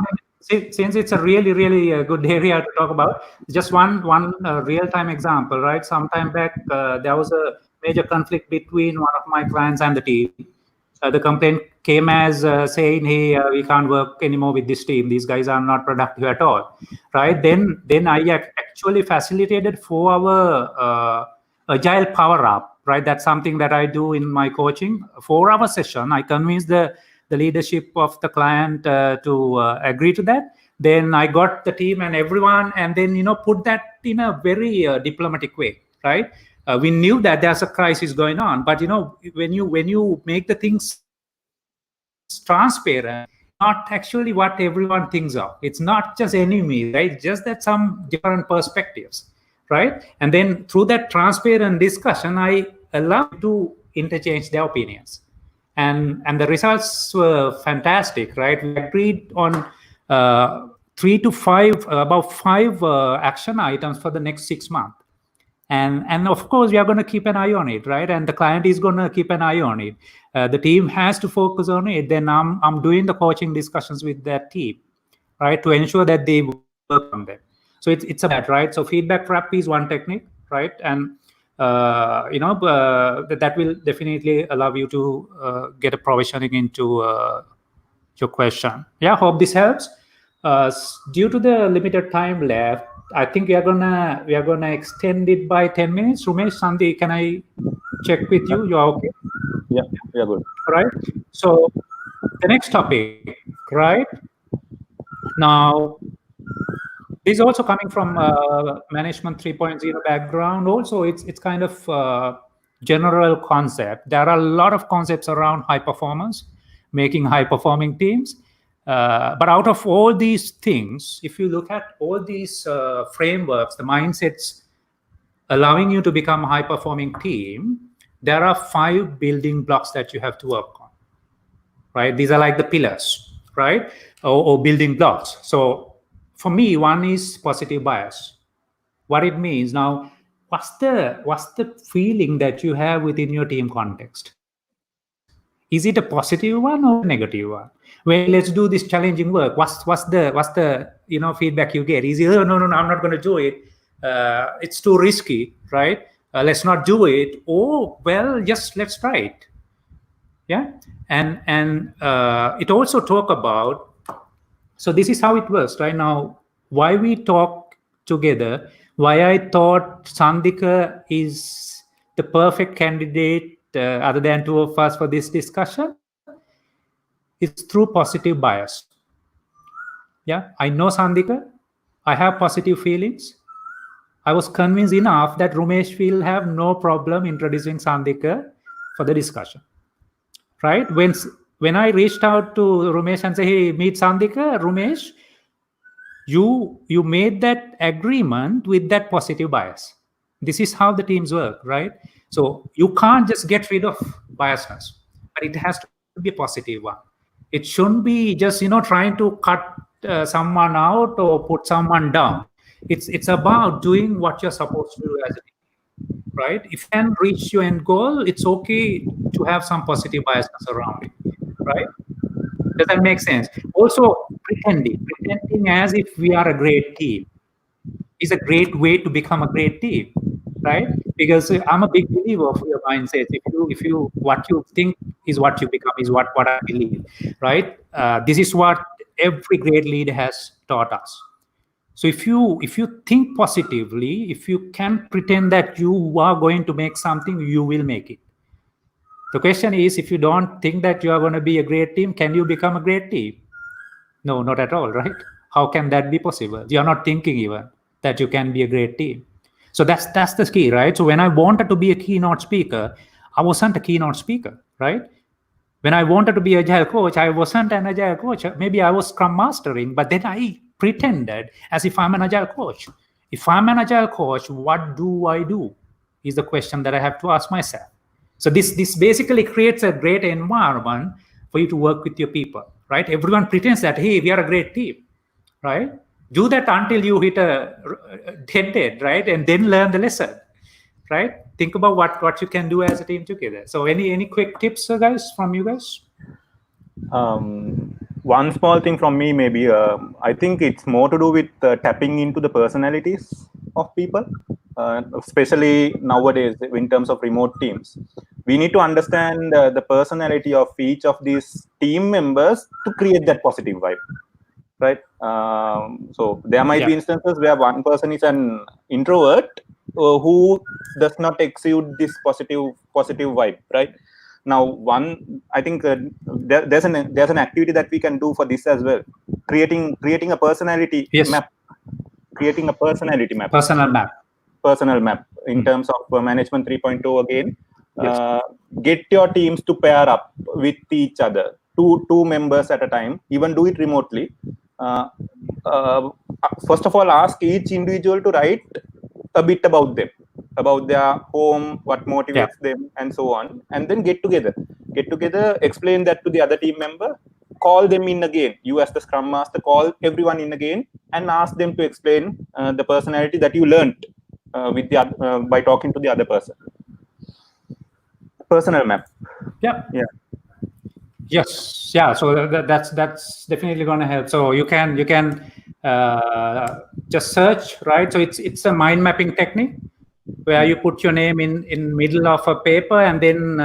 S1: since it's a really good area to talk about, just one real-time example, right? Sometime back, there was a major conflict between one of my clients and the team. The complaint came as saying, "Hey, we can't work anymore with this team. These guys are not productive at all." Right? Then I actually facilitated 4-hour agile power up. Right? That's something that I do in my coaching. 4-hour session. I convinced the leadership of the client to agree to that. Then I got the team and everyone, and then put that in a very diplomatic way. Right? We knew that there's a crisis going on, but when you make the things transparent, not actually what everyone thinks of. It's not just enemy, right? Just that some different perspectives, right? And then through that transparent discussion, I allow to interchange their opinions, and the results were fantastic, right? We agreed on 3 to 5, about 5 action items for the next 6 months. And of course, we are going to keep an eye on it, right? And the client is going to keep an eye on it. The team has to focus on it. Then I'm doing the coaching discussions with that team, right, to ensure that they work on them. So it's about that, right? So feedback wrap is one technique, right? And that will definitely allow you to get a provisioning into your question. Yeah, hope this helps. Due to the limited time left, I think we are gonna extend it by 10 minutes. Rumesh, Sandy, can I check with you? You are okay?
S3: Yeah, we are good.
S1: Right. So the next topic, right? Now, this is also coming from management 3.0 background. Also, it's kind of general concept. There are a lot of concepts around high performance, making high performing teams. But out of all these things, if you look at all these frameworks, the mindsets allowing you to become a high performing team, there are 5 building blocks that you have to work on, right? These are like the pillars, right? Or building blocks. So for me, one is positive bias. What it means now, what's the feeling that you have within your team context? Is it a positive one or a negative one? Well, let's do this challenging work. What's the feedback you get? Is it, oh, no, I'm not going to do it. It's too risky, right? Let's not do it. Oh, well, just let's try it. Yeah, and it also talk about. So this is how it works right now. Why we talk together? Why I thought Sandika is the perfect candidate, other than 2 of us, for this discussion, is through positive bias. Yeah, I know Sandika. I have positive feelings. I was convinced enough that Rumesh will have no problem introducing Sandika for the discussion. Right? When I reached out to Rumesh and say, hey, meet Sandika, Rumesh, you made that agreement with that positive bias. This is how the teams work, right? So you can't just get rid of biasness, but it has to be a positive one. It shouldn't be just trying to cut someone out or put someone down. It's about doing what you're supposed to do as a team, right? If you can reach your end goal, it's okay to have some positive biasness around it, right? Does that make sense? Also, pretending as if we are a great team is a great way to become a great team, right? Because I'm a big believer of your mindset. If you what you think is what you become is what I believe, right? This is what every great leader has taught us. So if you think positively, if you can pretend that you are going to make something, you will make it. The question is, if you don't think that you are going to be a great team, can you become a great team? No, not at all, right? How can that be possible? You're not thinking even that you can be a great team. So that's the key, right? So when I wanted to be a keynote speaker, I wasn't a keynote speaker, right? When I wanted to be an agile coach, I wasn't an agile coach. Maybe I was Scrum mastering, but then I pretended as if I'm an agile coach. If I'm an agile coach, what do I do? Is the question that I have to ask myself. So this basically creates a great environment for you to work with your people, right? Everyone pretends that, hey, we are a great team, right? Do that until you hit a dead end, right? And then learn the lesson, right? Think about what you can do as a team together. So any quick tips, guys, from you guys?
S3: One small thing from me, maybe, I think it's more to do with tapping into the personalities of people, especially nowadays in terms of remote teams. We need to understand the personality of each of these team members to create that positive vibe, right? So there might be instances where one person is an introvert who does not exude this positive vibe, right? Now, I think there's an activity that we can do for this as well. Creating a personality map. Creating a personality map. Personal map in terms of management 3.0 again. Get your teams to pair up with each other, two members at a time. Even do it remotely. First of all, ask each individual to write a bit about them, about their home, what motivates them, and so on, and then get together, explain that to the other team member, call them in again. You as the Scrum Master, call everyone in again and ask them to explain the personality that you learned with the by talking to the other person. Personal map.
S1: Yes. So that's definitely going to help. So you can just search, right? So it's a mind mapping technique where you put your name in middle of a paper and then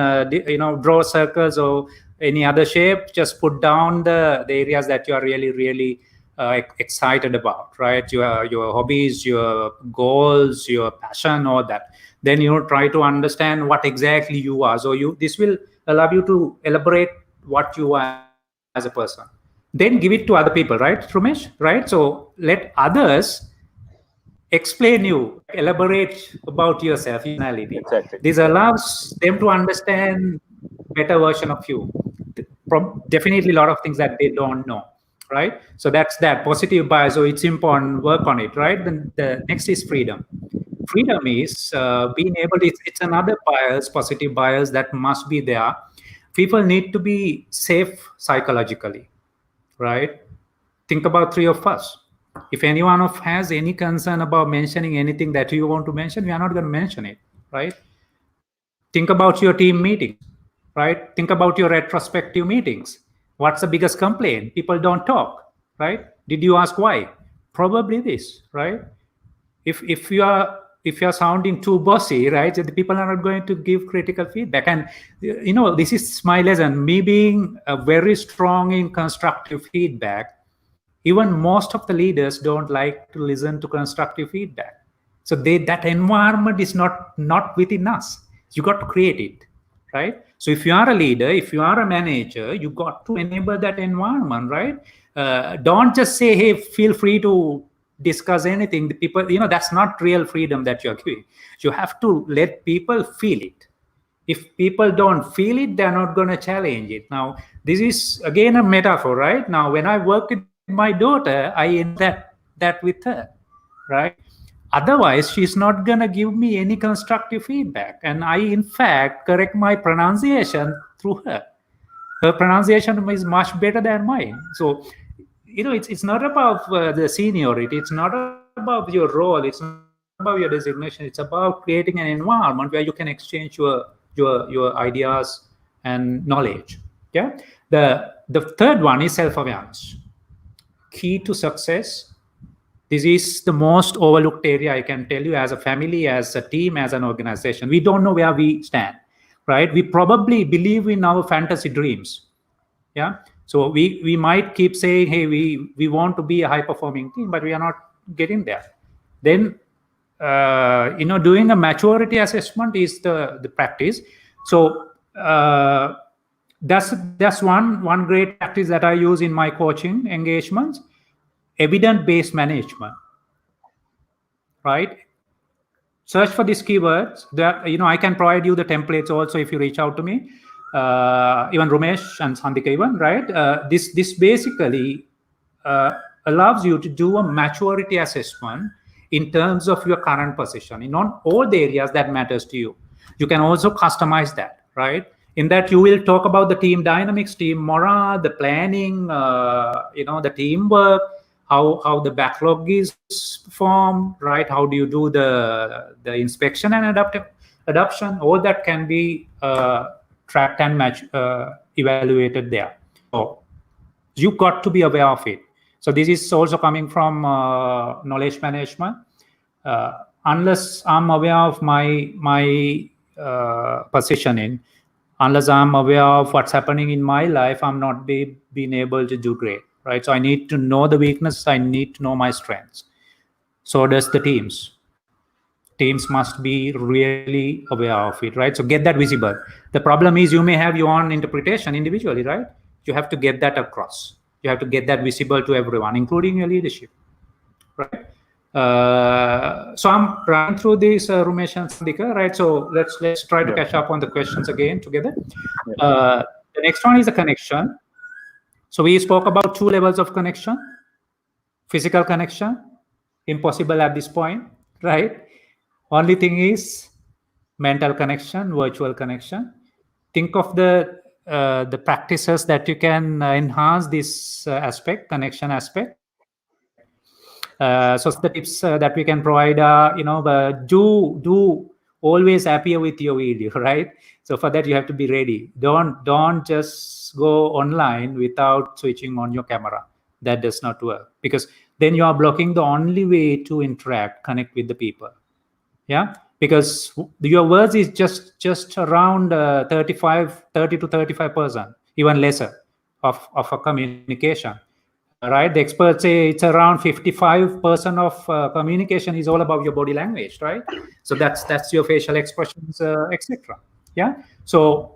S1: draw circles or any other shape, just put down the areas that you are really excited about, right? Your hobbies, your goals, your passion, all that. Then you try to understand what exactly you are. So this will allow you to elaborate what you are as a person. Then give it to other people, right, Ramesh? Right? So let others explain you, elaborate about yourself, personality.
S3: Exactly.
S1: This allows them to understand better version of you. Definitely a lot of things that they don't know, right? So that's that positive bias. So it's important, work on it, right? Then the next is freedom. Freedom is being able to, it's another bias, positive bias that must be there. People need to be safe psychologically, right? Think about three of us. If anyone of has any concern about mentioning anything that you want to mention, we are not going to mention it, right? Think about your team meetings, right? Think about your retrospective meetings. What's the biggest complaint? People don't talk, right? Did you ask why? Probably this, right? If you are sounding too bossy, right, the people are not going to give critical feedback. And this is my lesson. Me being very strong in constructive feedback, even most of the leaders don't like to listen to constructive feedback. So that environment is not within us. You got to create it, right? So if you are a leader, if you are a manager, you got to enable that environment, right? Don't just say, hey, feel free to discuss anything. The people, that's not real freedom that you're giving. You have to let people feel it. If people don't feel it, they're not going to challenge it. Now, this is again a metaphor, right? Now, when I work with my daughter, I end that with her, right? Otherwise, she's not going to give me any constructive feedback. And I, in fact, correct my pronunciation through her. Her pronunciation is much better than mine. So, it's not about the seniority. It's not about your role. It's not about your designation. It's about creating an environment where you can exchange your ideas and knowledge. Yeah. The third one is self-awareness. Key to success. This is the most overlooked area, I can tell you, as a family, as a team, as an organization. We don't know where we stand, right? We probably believe in our fantasy dreams. Yeah. So we might keep saying, hey, we want to be a high-performing team, but we are not getting there. Then, doing a maturity assessment is the practice. So that's one great practice that I use in my coaching engagements. Evidence-based management, right? Search for these keywords. That I can provide you the templates also if you reach out to me. Even Ramesh and Sandika even, right? This basically allows you to do a maturity assessment in terms of your current position in all the areas that matters to you. You can also customize that, right? In that you will talk about the team dynamics, team morale, the planning, the teamwork, how the backlog is formed, right? How do you do the inspection and adoption? All that can be tracked and evaluated there. So you got to be aware of it. So this is also coming from knowledge management. Unless I'm aware of my positioning, unless I'm aware of what's happening in my life, I'm not being able to do great, right? So I need to know the weaknesses. I need to know my strengths. So does the teams. Teams must be really aware of it, right? So get that visible. The problem is you may have your own interpretation individually, right? You have to get that across. You have to get that visible to everyone, including your leadership, right? So I'm running through this, Ramesh and Sandika, right? So let's try to catch up on the questions again together. The next one is a connection. So we spoke about 2 levels of connection. Physical connection, impossible at this point, right? Only thing is mental connection, virtual connection. Think of the practices that you can enhance this aspect, connection aspect. So the tips that we can provide are, do always appear with your video, right? So for that you have to be ready. Don't just go online without switching on your camera. That does not work, because then you are blocking the only way to interact, connect with the people. Yeah, because your words is just around 30 to 35%. even lesser of a communication. Right, the experts say it's around 55% of communication is all about your body language, right? So that's your facial expressions, etc. Yeah. So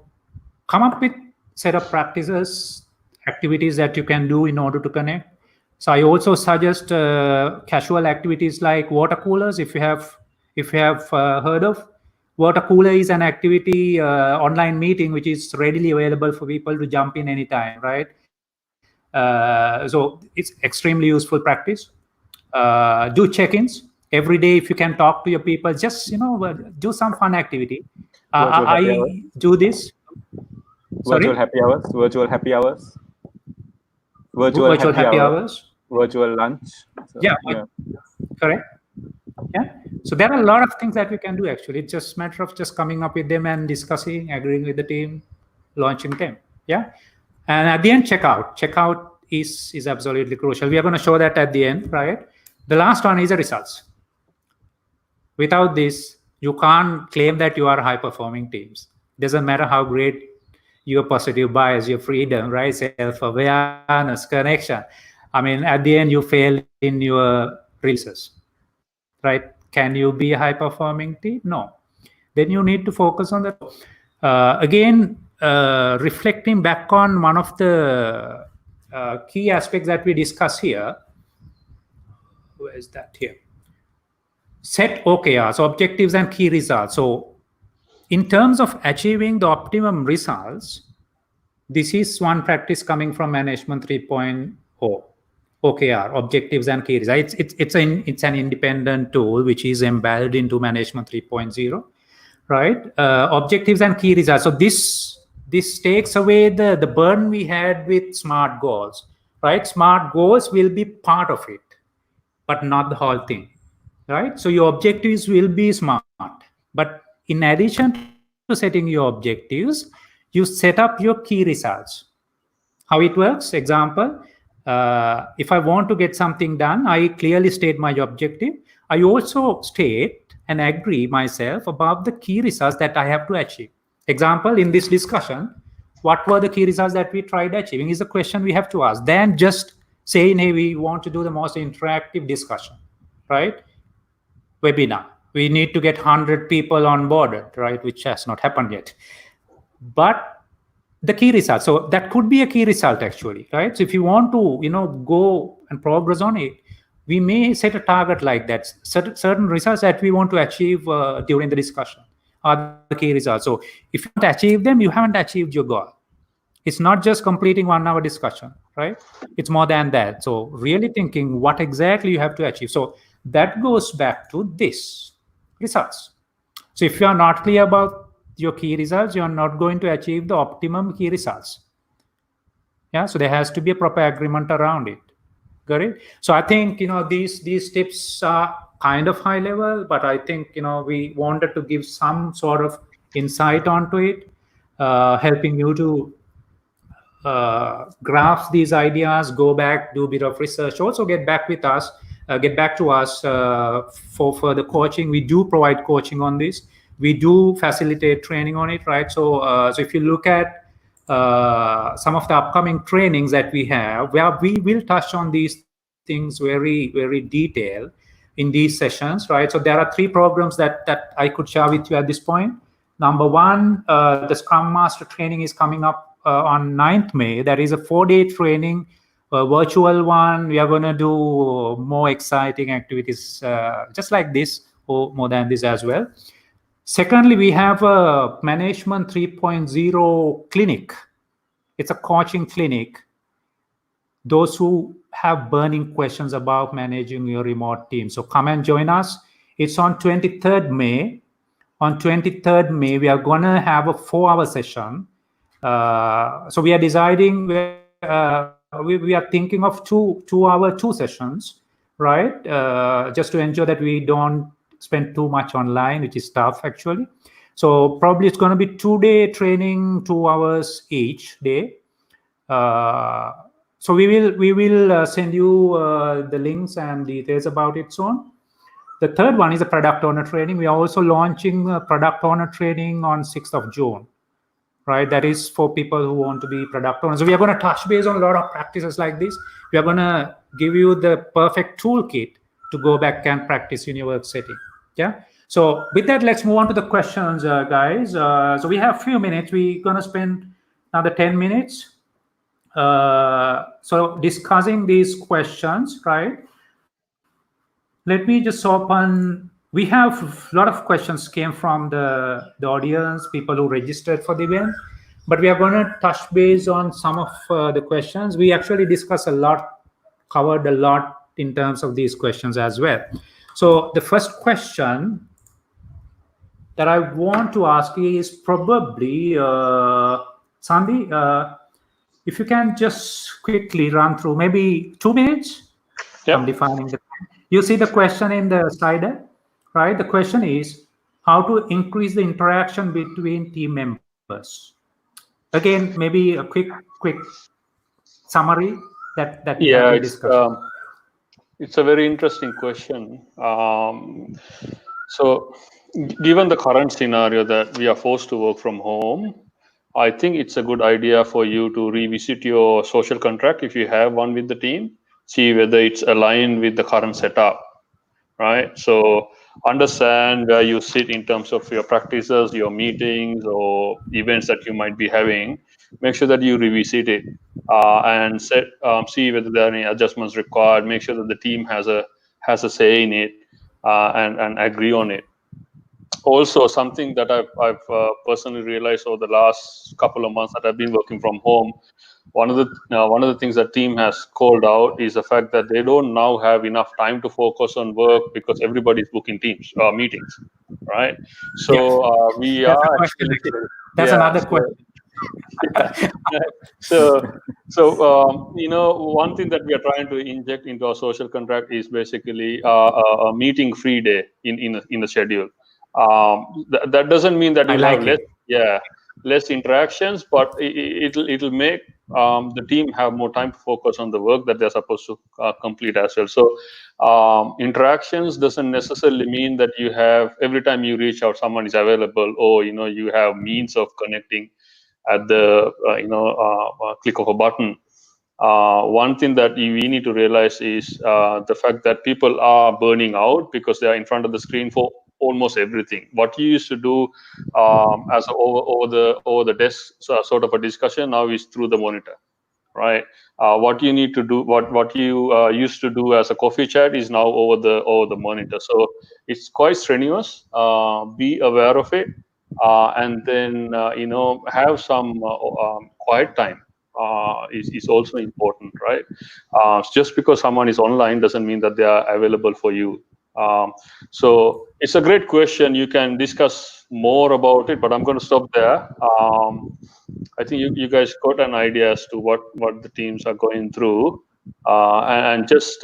S1: come up with set of practices, activities that you can do in order to connect. So I also suggest casual activities like water coolers. If you have heard of water cooler, is an activity online meeting which is readily available for people to jump in anytime, right? So it's extremely useful practice. Do check-ins every day if you can talk to your people. Just do some fun activity. I do this.
S3: Virtual happy hours. Virtual happy hours. Virtual happy hours. Virtual lunch. So,
S1: yeah, correct. Yeah. So there are a lot of things that we can do actually. It's just a matter of just coming up with them and discussing, agreeing with the team, launching them. Yeah. And at the end, checkout. Checkout is absolutely crucial. We are going to show that at the end, right? The last one is the results. Without this, you can't claim that you are high-performing teams. Doesn't matter how great your positive bias, your freedom, right? Self-awareness, connection. I mean, at the end, you fail in your releases, right? Can you be a high-performing team? No. Then you need to focus on that. Again, reflecting back on one of the key aspects that we discuss here. Where is that here? Set OKRs, so objectives and key results. So in terms of achieving the optimum results, this is one practice coming from Management 3.0. OKR, objectives and key results. It's an independent tool which is embedded into Management 3.0, right? Objectives and key results. So this takes away the burden we had with SMART goals, right? SMART goals will be part of it, but not the whole thing, right? So your objectives will be SMART, but in addition to setting your objectives, you set up your key results. How it works? Example, if I want to get something done, I clearly state my objective. I also state and agree myself about the key results that I have to achieve. Example, in this discussion, what were the key results that we tried achieving is the question we have to ask. Then just saying, hey, we want to do the most interactive discussion, right? Webinar. We need to get 100 people on board, right? Which has not happened yet. But the key result. So that could be a key result actually, right? So if you want to, go and progress on it, we may set a target like that. Certain results that we want to achieve during the discussion are the key results. So if you want to achieve them, you haven't achieved your goal. It's not just completing 1 hour discussion, right? It's more than that. So really thinking what exactly you have to achieve. So that goes back to this results. So if you are not clear about your key results, you're not going to achieve the optimum key results. Yeah, so there has to be a proper agreement around it. Got it? So I think these tips are kind of high level, but I think we wanted to give some sort of insight onto it, helping you to grasp these ideas, go back, do a bit of research, also get back to us for further coaching. We do provide coaching on this. We do facilitate training on it, right? So if you look at some of the upcoming trainings that we have, where we will touch on these things very, very detailed in these sessions, right? So there are 3 programs that I could share with you at this point. Number 1, the Scrum Master training is coming up on 9th May. That is a 4-day training, a virtual one. We are going to do more exciting activities just like this, or more than this as well. Secondly, we have a Management 3.0 clinic. It's a coaching clinic. Those who have burning questions about managing your remote team. So come and join us. It's on 23rd May. On 23rd May, we are going to have a 4-hour session. So we are deciding, we are thinking of 2-hour 2 sessions, right? Just to ensure that we don't spend too much online, which is tough actually. So probably it's going to be 2-day training, 2 hours each day. So we will send you the links and details about it soon. The third one is a product owner training. We are also launching a product owner training on 6th of June. right? That is for people who want to be product owners. So we are going to touch base on a lot of practices like this. We are going to give you the perfect toolkit to go back and practice in your work setting. Yeah. So with that, let's move on to the questions, guys. So we have a few minutes. We're going to spend another 10 minutes. So discussing these questions, right? Let me just open. We have a lot of questions came from the audience, people who registered for the event, but we are going to touch base on some of the questions. We actually discussed a lot, covered a lot in terms of these questions as well. So the first question that I want to ask is probably, Sandy, if you can just quickly run through maybe 2 minutes.
S2: Yep.
S1: I'm defining the time. You see the question in the slider, right? The question is how to increase the interaction between team members. Again, maybe a quick summary that we discussed.
S2: It's a very interesting question. So given the current scenario that we are forced to work from home, I think it's a good idea for you to revisit your social contract if you have one with the team, see whether it's aligned with the current setup, right? So understand where you sit in terms of your practices, your meetings or events that you might be having. Make sure that you revisit it and see whether there are any adjustments required. Make sure that the team has a say in it and agree on it. Also, something that I've personally realized over the last couple of months that I've been working from home, one of the things that team has called out is the fact that they don't now have enough time to focus on work because everybody's booking teams meetings, right? So we
S1: That's
S2: are
S1: actually, that's another question.
S2: So one thing that we are trying to inject into our social contract is basically a meeting free day in the schedule. That doesn't mean that you'll have less interactions, but it'll make the team have more time to focus on the work that they're supposed to complete as well. So interactions doesn't necessarily mean that you have every time you reach out someone is available, or you have means of connecting at the click of a button. One thing that we need to realize is the fact that people are burning out because they are in front of the screen for almost everything. What you used to do as over the desk sort of a discussion now is through the monitor, right? What you need to do, what you used to do as a coffee chat is now over the monitor. So it's quite strenuous. Be aware of it, and then have some quiet time. Is also important, right? Just because someone is online doesn't mean that they are available for you. So it's a great question. You can discuss more about it, but I'm going to stop there. I think you guys got an idea as to what the teams are going through, and just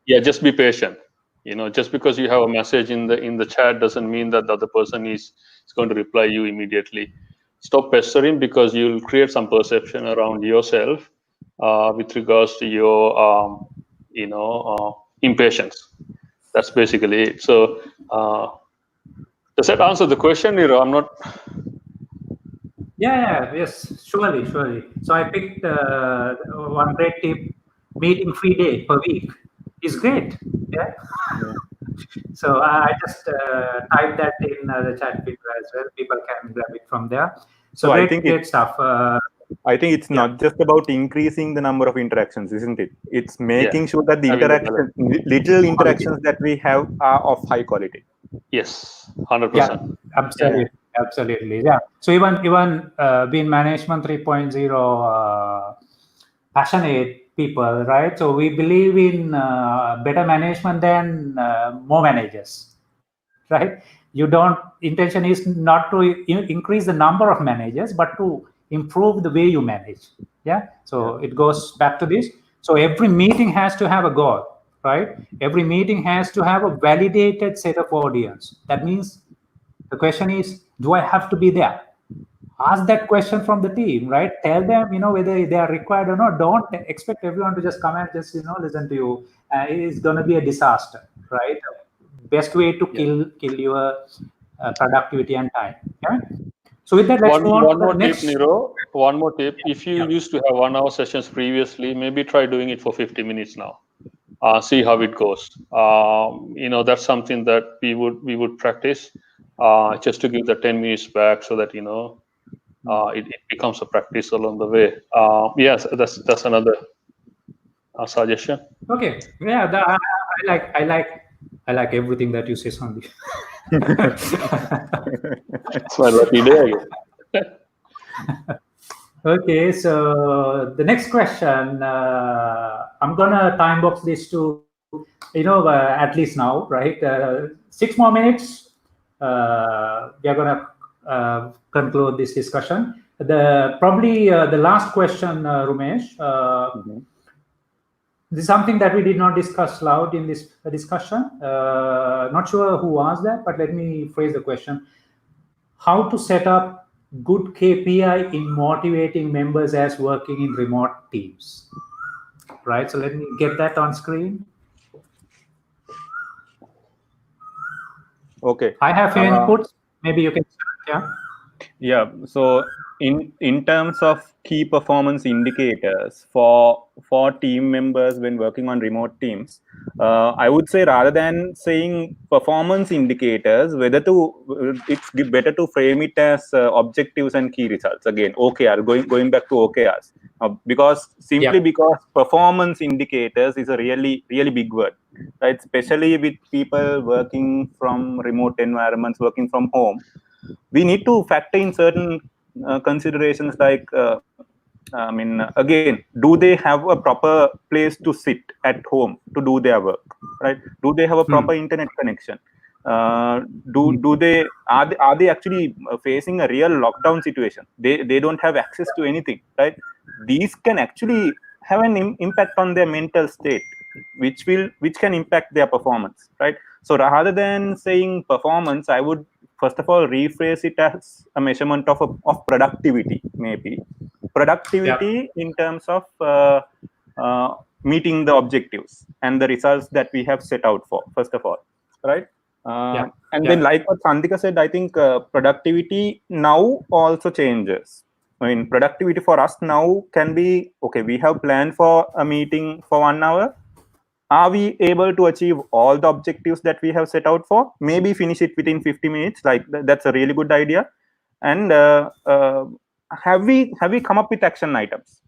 S2: just be patient. Just because you have a message in the chat doesn't mean that the other person is going to reply you immediately. Stop pestering, because you'll create some perception around yourself with regards to your impatience. That's basically it. So does that answer the question, Niro? I'm not.
S1: Yes, surely. So I picked one great tip: meeting free day per week is great. Yeah. So I just typed that in the chat feature as well. People can grab it from there. So great stuff.
S3: I think it's not just about increasing the number of interactions, isn't it? It's making sure that the little interactions that we have are of high quality.
S2: Yes, 100%.
S1: Yeah, absolutely. Yeah. So even being Management 3.0 passionate people, right? So we believe in better management than more managers, right? Intention is not to increase the number of managers, but to improve the way you manage. Yeah. So it goes back to this. So every meeting has to have a goal, right? Every meeting has to have a validated set of audience. That means the question is, do I have to be there? Ask that question from the team, right? Tell them, whether they are required or not. Don't expect everyone to just come and just, listen to you. It's going to be a disaster, right? Best way to kill your productivity and time. Yeah? So with that, let's
S2: One
S1: move on to
S2: more
S1: the
S2: tip,
S1: next.
S2: Niro. One more tip. If you
S1: Yeah.
S2: used to have 1 hour sessions previously, maybe try doing it for 50 minutes now. See how it goes. That's something that we would practice just to give the 10 minutes back, so that it becomes a practice along the way. Yes, that's another suggestion.
S1: Okay. Yeah. I like everything that you say, Sandeep.
S2: It's my lucky day, I guess.
S1: Okay, so the next question, I'm gonna time box this to, at least now, right? 6 more minutes. We are gonna conclude this discussion. Probably the last question, Rumesh. This is something that we did not discuss loud in this discussion. Not sure who asked that, but let me phrase the question. How to set up good KPI in motivating members as working in remote teams, right? So let me get that on screen.
S3: Okay.
S1: I have few inputs. Maybe you can start,
S3: Yeah. So in terms of key performance indicators for team members when working on remote teams, I would say, rather than saying performance indicators, it's better to frame it as objectives and key results. Again, OKR, going back to OKRs, because performance indicators is a really big word, right? Especially with people working from remote environments, working from home. We need to factor in certain considerations like, again, do they have a proper place to sit at home to do their work, right? Do they have a proper internet connection? Are they actually facing a real lockdown situation? They don't have access to anything, right? These can actually have an impact on their mental state, which can impact their performance, right? So rather than saying performance, I would first of all rephrase it as a measurement of productivity, maybe productivity in terms of meeting the objectives and the results that we have set out for, first of all, right? Then, like what Sandika said, I think productivity now also changes. I mean, productivity for us now can be, okay, we have planned for a meeting for 1 hour. Are we able to achieve all the objectives that we have set out for? Maybe finish it within 50 minutes. Like that's a really good idea. And have we come up with action items?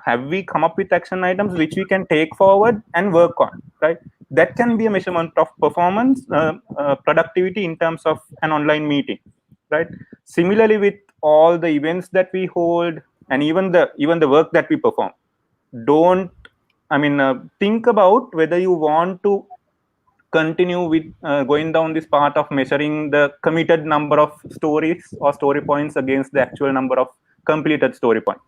S3: Have we come up with action items which we can take forward and work on? Right. That can be a measurement of performance, productivity in terms of an online meeting. Right. Similarly, with all the events that we hold and even the work that we perform, think about whether you want to continue with going down this path of measuring the committed number of stories or story points against the actual number of completed story points.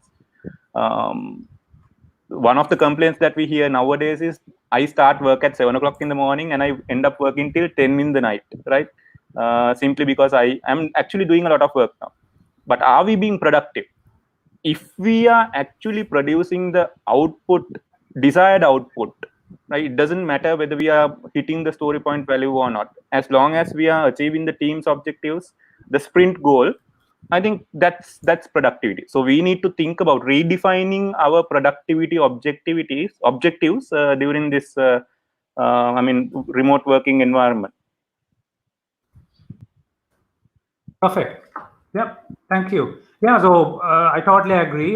S3: One of the complaints that we hear nowadays is I start work at 7 o'clock in the morning and I end up working till 10 in the night, right? Simply because I am actually doing a lot of work now. But are we being productive? If we are actually producing the desired output, right? It doesn't matter whether we are hitting the story point value or not. As long as we are achieving the team's objectives, the sprint goal, I think that's productivity. So we need to think about redefining our productivity objectives during this remote working environment.
S1: Perfect. Yep. Thank you. Yeah. So I totally agree.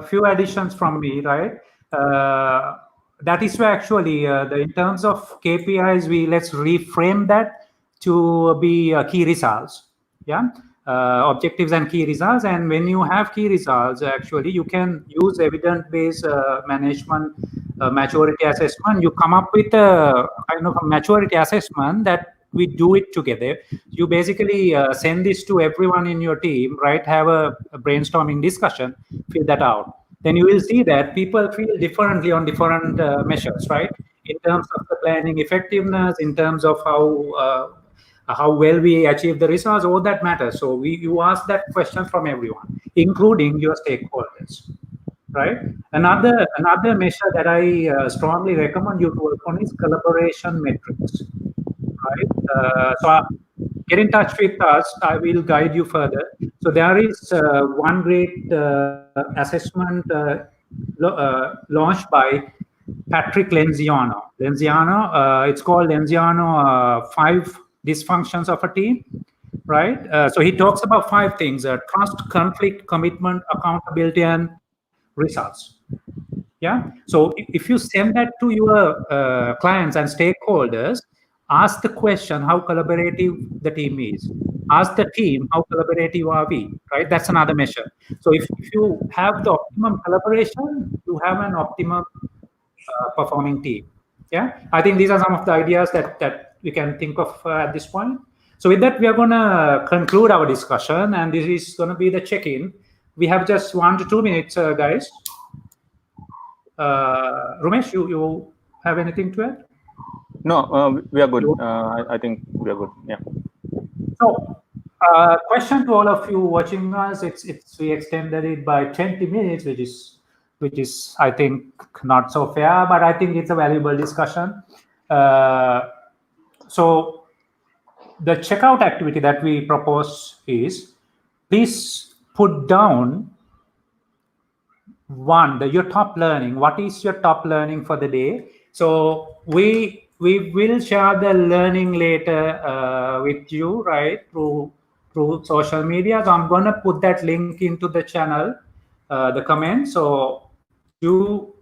S1: Few additions from me, right? That is where actually in terms of KPIs, let's reframe that to be key results. Yeah. Objectives and key results. And when you have key results, actually you can use evidence-based management maturity assessment. You come up with a kind of a maturity assessment that we do it together. You basically send this to everyone in your team, right? Have a brainstorming discussion, fill that out. Then you will see that people feel differently on different measures, right? In terms of the planning effectiveness, in terms of how well we achieve the results, all that matters. So you ask that question from everyone, including your stakeholders, right? Another measure that I strongly recommend you to work on is collaboration metrics, right? So get in touch with us. I will guide you further. So there is one great assessment launched by Patrick Lenciano. It's called Lenciano 5 Dysfunctions of a Team, right? So he talks about 5 things: trust, conflict, commitment, accountability, and results. Yeah. So if you send that to your clients and stakeholders, ask the question how collaborative the team is. Ask the team how collaborative are we, right? That's another measure. So if you have the optimum collaboration, you have an optimum performing team. Yeah, I think these are some of the ideas that we can think of at this point. So with that, we are going to conclude our discussion, and this is going to be the check-in. We have just 1 to 2 minutes, guys. Ramesh, you have anything to add?
S3: No, we are good. I think we are good. Yeah.
S1: So, question to all of you watching us: we extended it by 20 minutes, which is I think not so fair, but I think it's a valuable discussion. So, the checkout activity that we propose is, please put down your top learning. What is your top learning for the day? So we will share the learning later with you, right, through social media. So I'm going to put that link into the channel, the comment. So you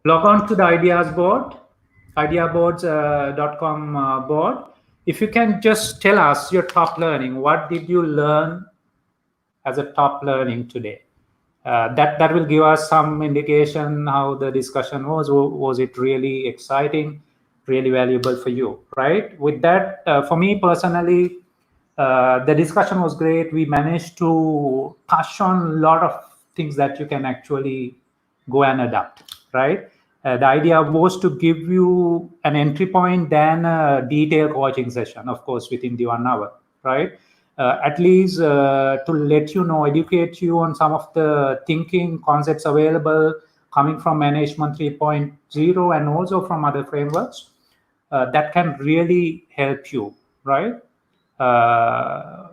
S1: log on to the ideas board, ideaboards.com board. If you can just tell us your top learning, what did you learn as a top learning today? That will give us some indication how the discussion was. Was it really exciting, really valuable for you, right? With that, for me personally, the discussion was great. We managed to touch on a lot of things that you can actually go and adapt, right? The idea was to give you an entry point, then a detailed coaching session, of course, within the 1 hour, right? At least to let you know, educate you on some of the thinking concepts available coming from Management 3.0 and also from other frameworks that can really help you, right?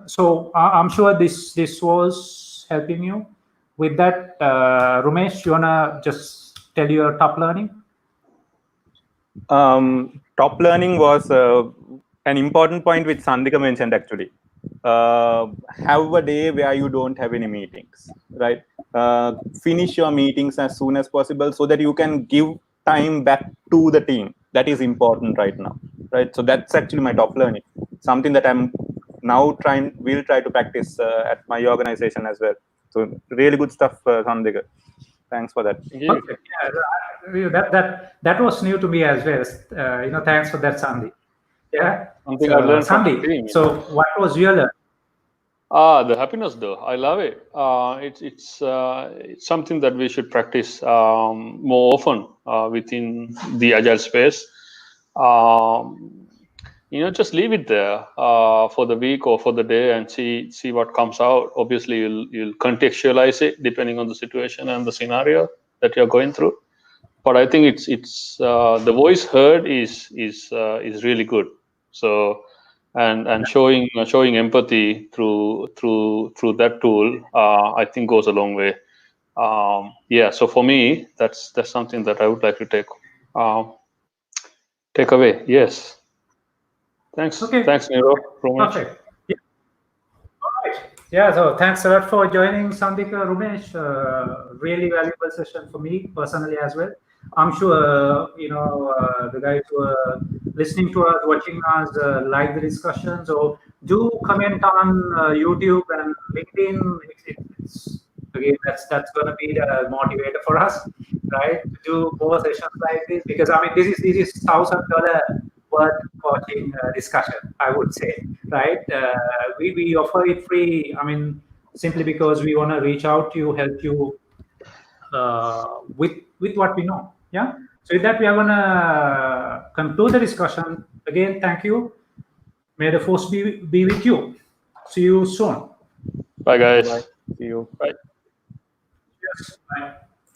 S1: So I'm sure this was helping you. With that, Ramesh, you wanna just tell your top learning?
S3: Top learning was an important point which Sandika mentioned actually. Have a day where you don't have any meetings, right? Finish your meetings as soon as possible so that you can give time back to the team. That is important right now, right? So that's actually my top learning. Something that I'm now will try to practice at my organization as well. So really good stuff, Sandika. Thanks for that.
S1: Perfect. Yeah, that was new to me as well. Thanks for that, Sandy. Yeah.
S2: Something I learned from the
S1: Sandy,
S2: team.
S1: so what was your learning?
S2: The happiness though, I love it. It's something that we should practice more often within the agile space. Just leave it there for the week or for the day and see what comes out. Obviously, you'll contextualize it depending on the situation and the scenario that you're going through. But I think it's the voice heard is really good. So. And showing empathy through that tool, I think goes a long way. So for me, that's something that I would like to take away. Yes. Thanks.
S1: Okay.
S2: Thanks, Niro.
S1: Perfect. Yeah. All right. Yeah. So thanks a lot for joining, Sandika, Ramesh. Really valuable session for me personally as well. I'm sure the guys who are listening to us, watching us, like the discussion. So do comment on YouTube and LinkedIn. Again, that's going to be the motivator for us, right? To do more sessions like this, because this is $1,000 worth coaching discussion, I would say, right? We offer it free. Simply because we want to reach out to you, help you with what we know. Yeah. So with that, we are gonna conclude the discussion. Again, thank you. May the force be with you. See you soon.
S2: Bye, guys.
S3: Bye. See you.
S2: Bye.
S1: Yes. Bye.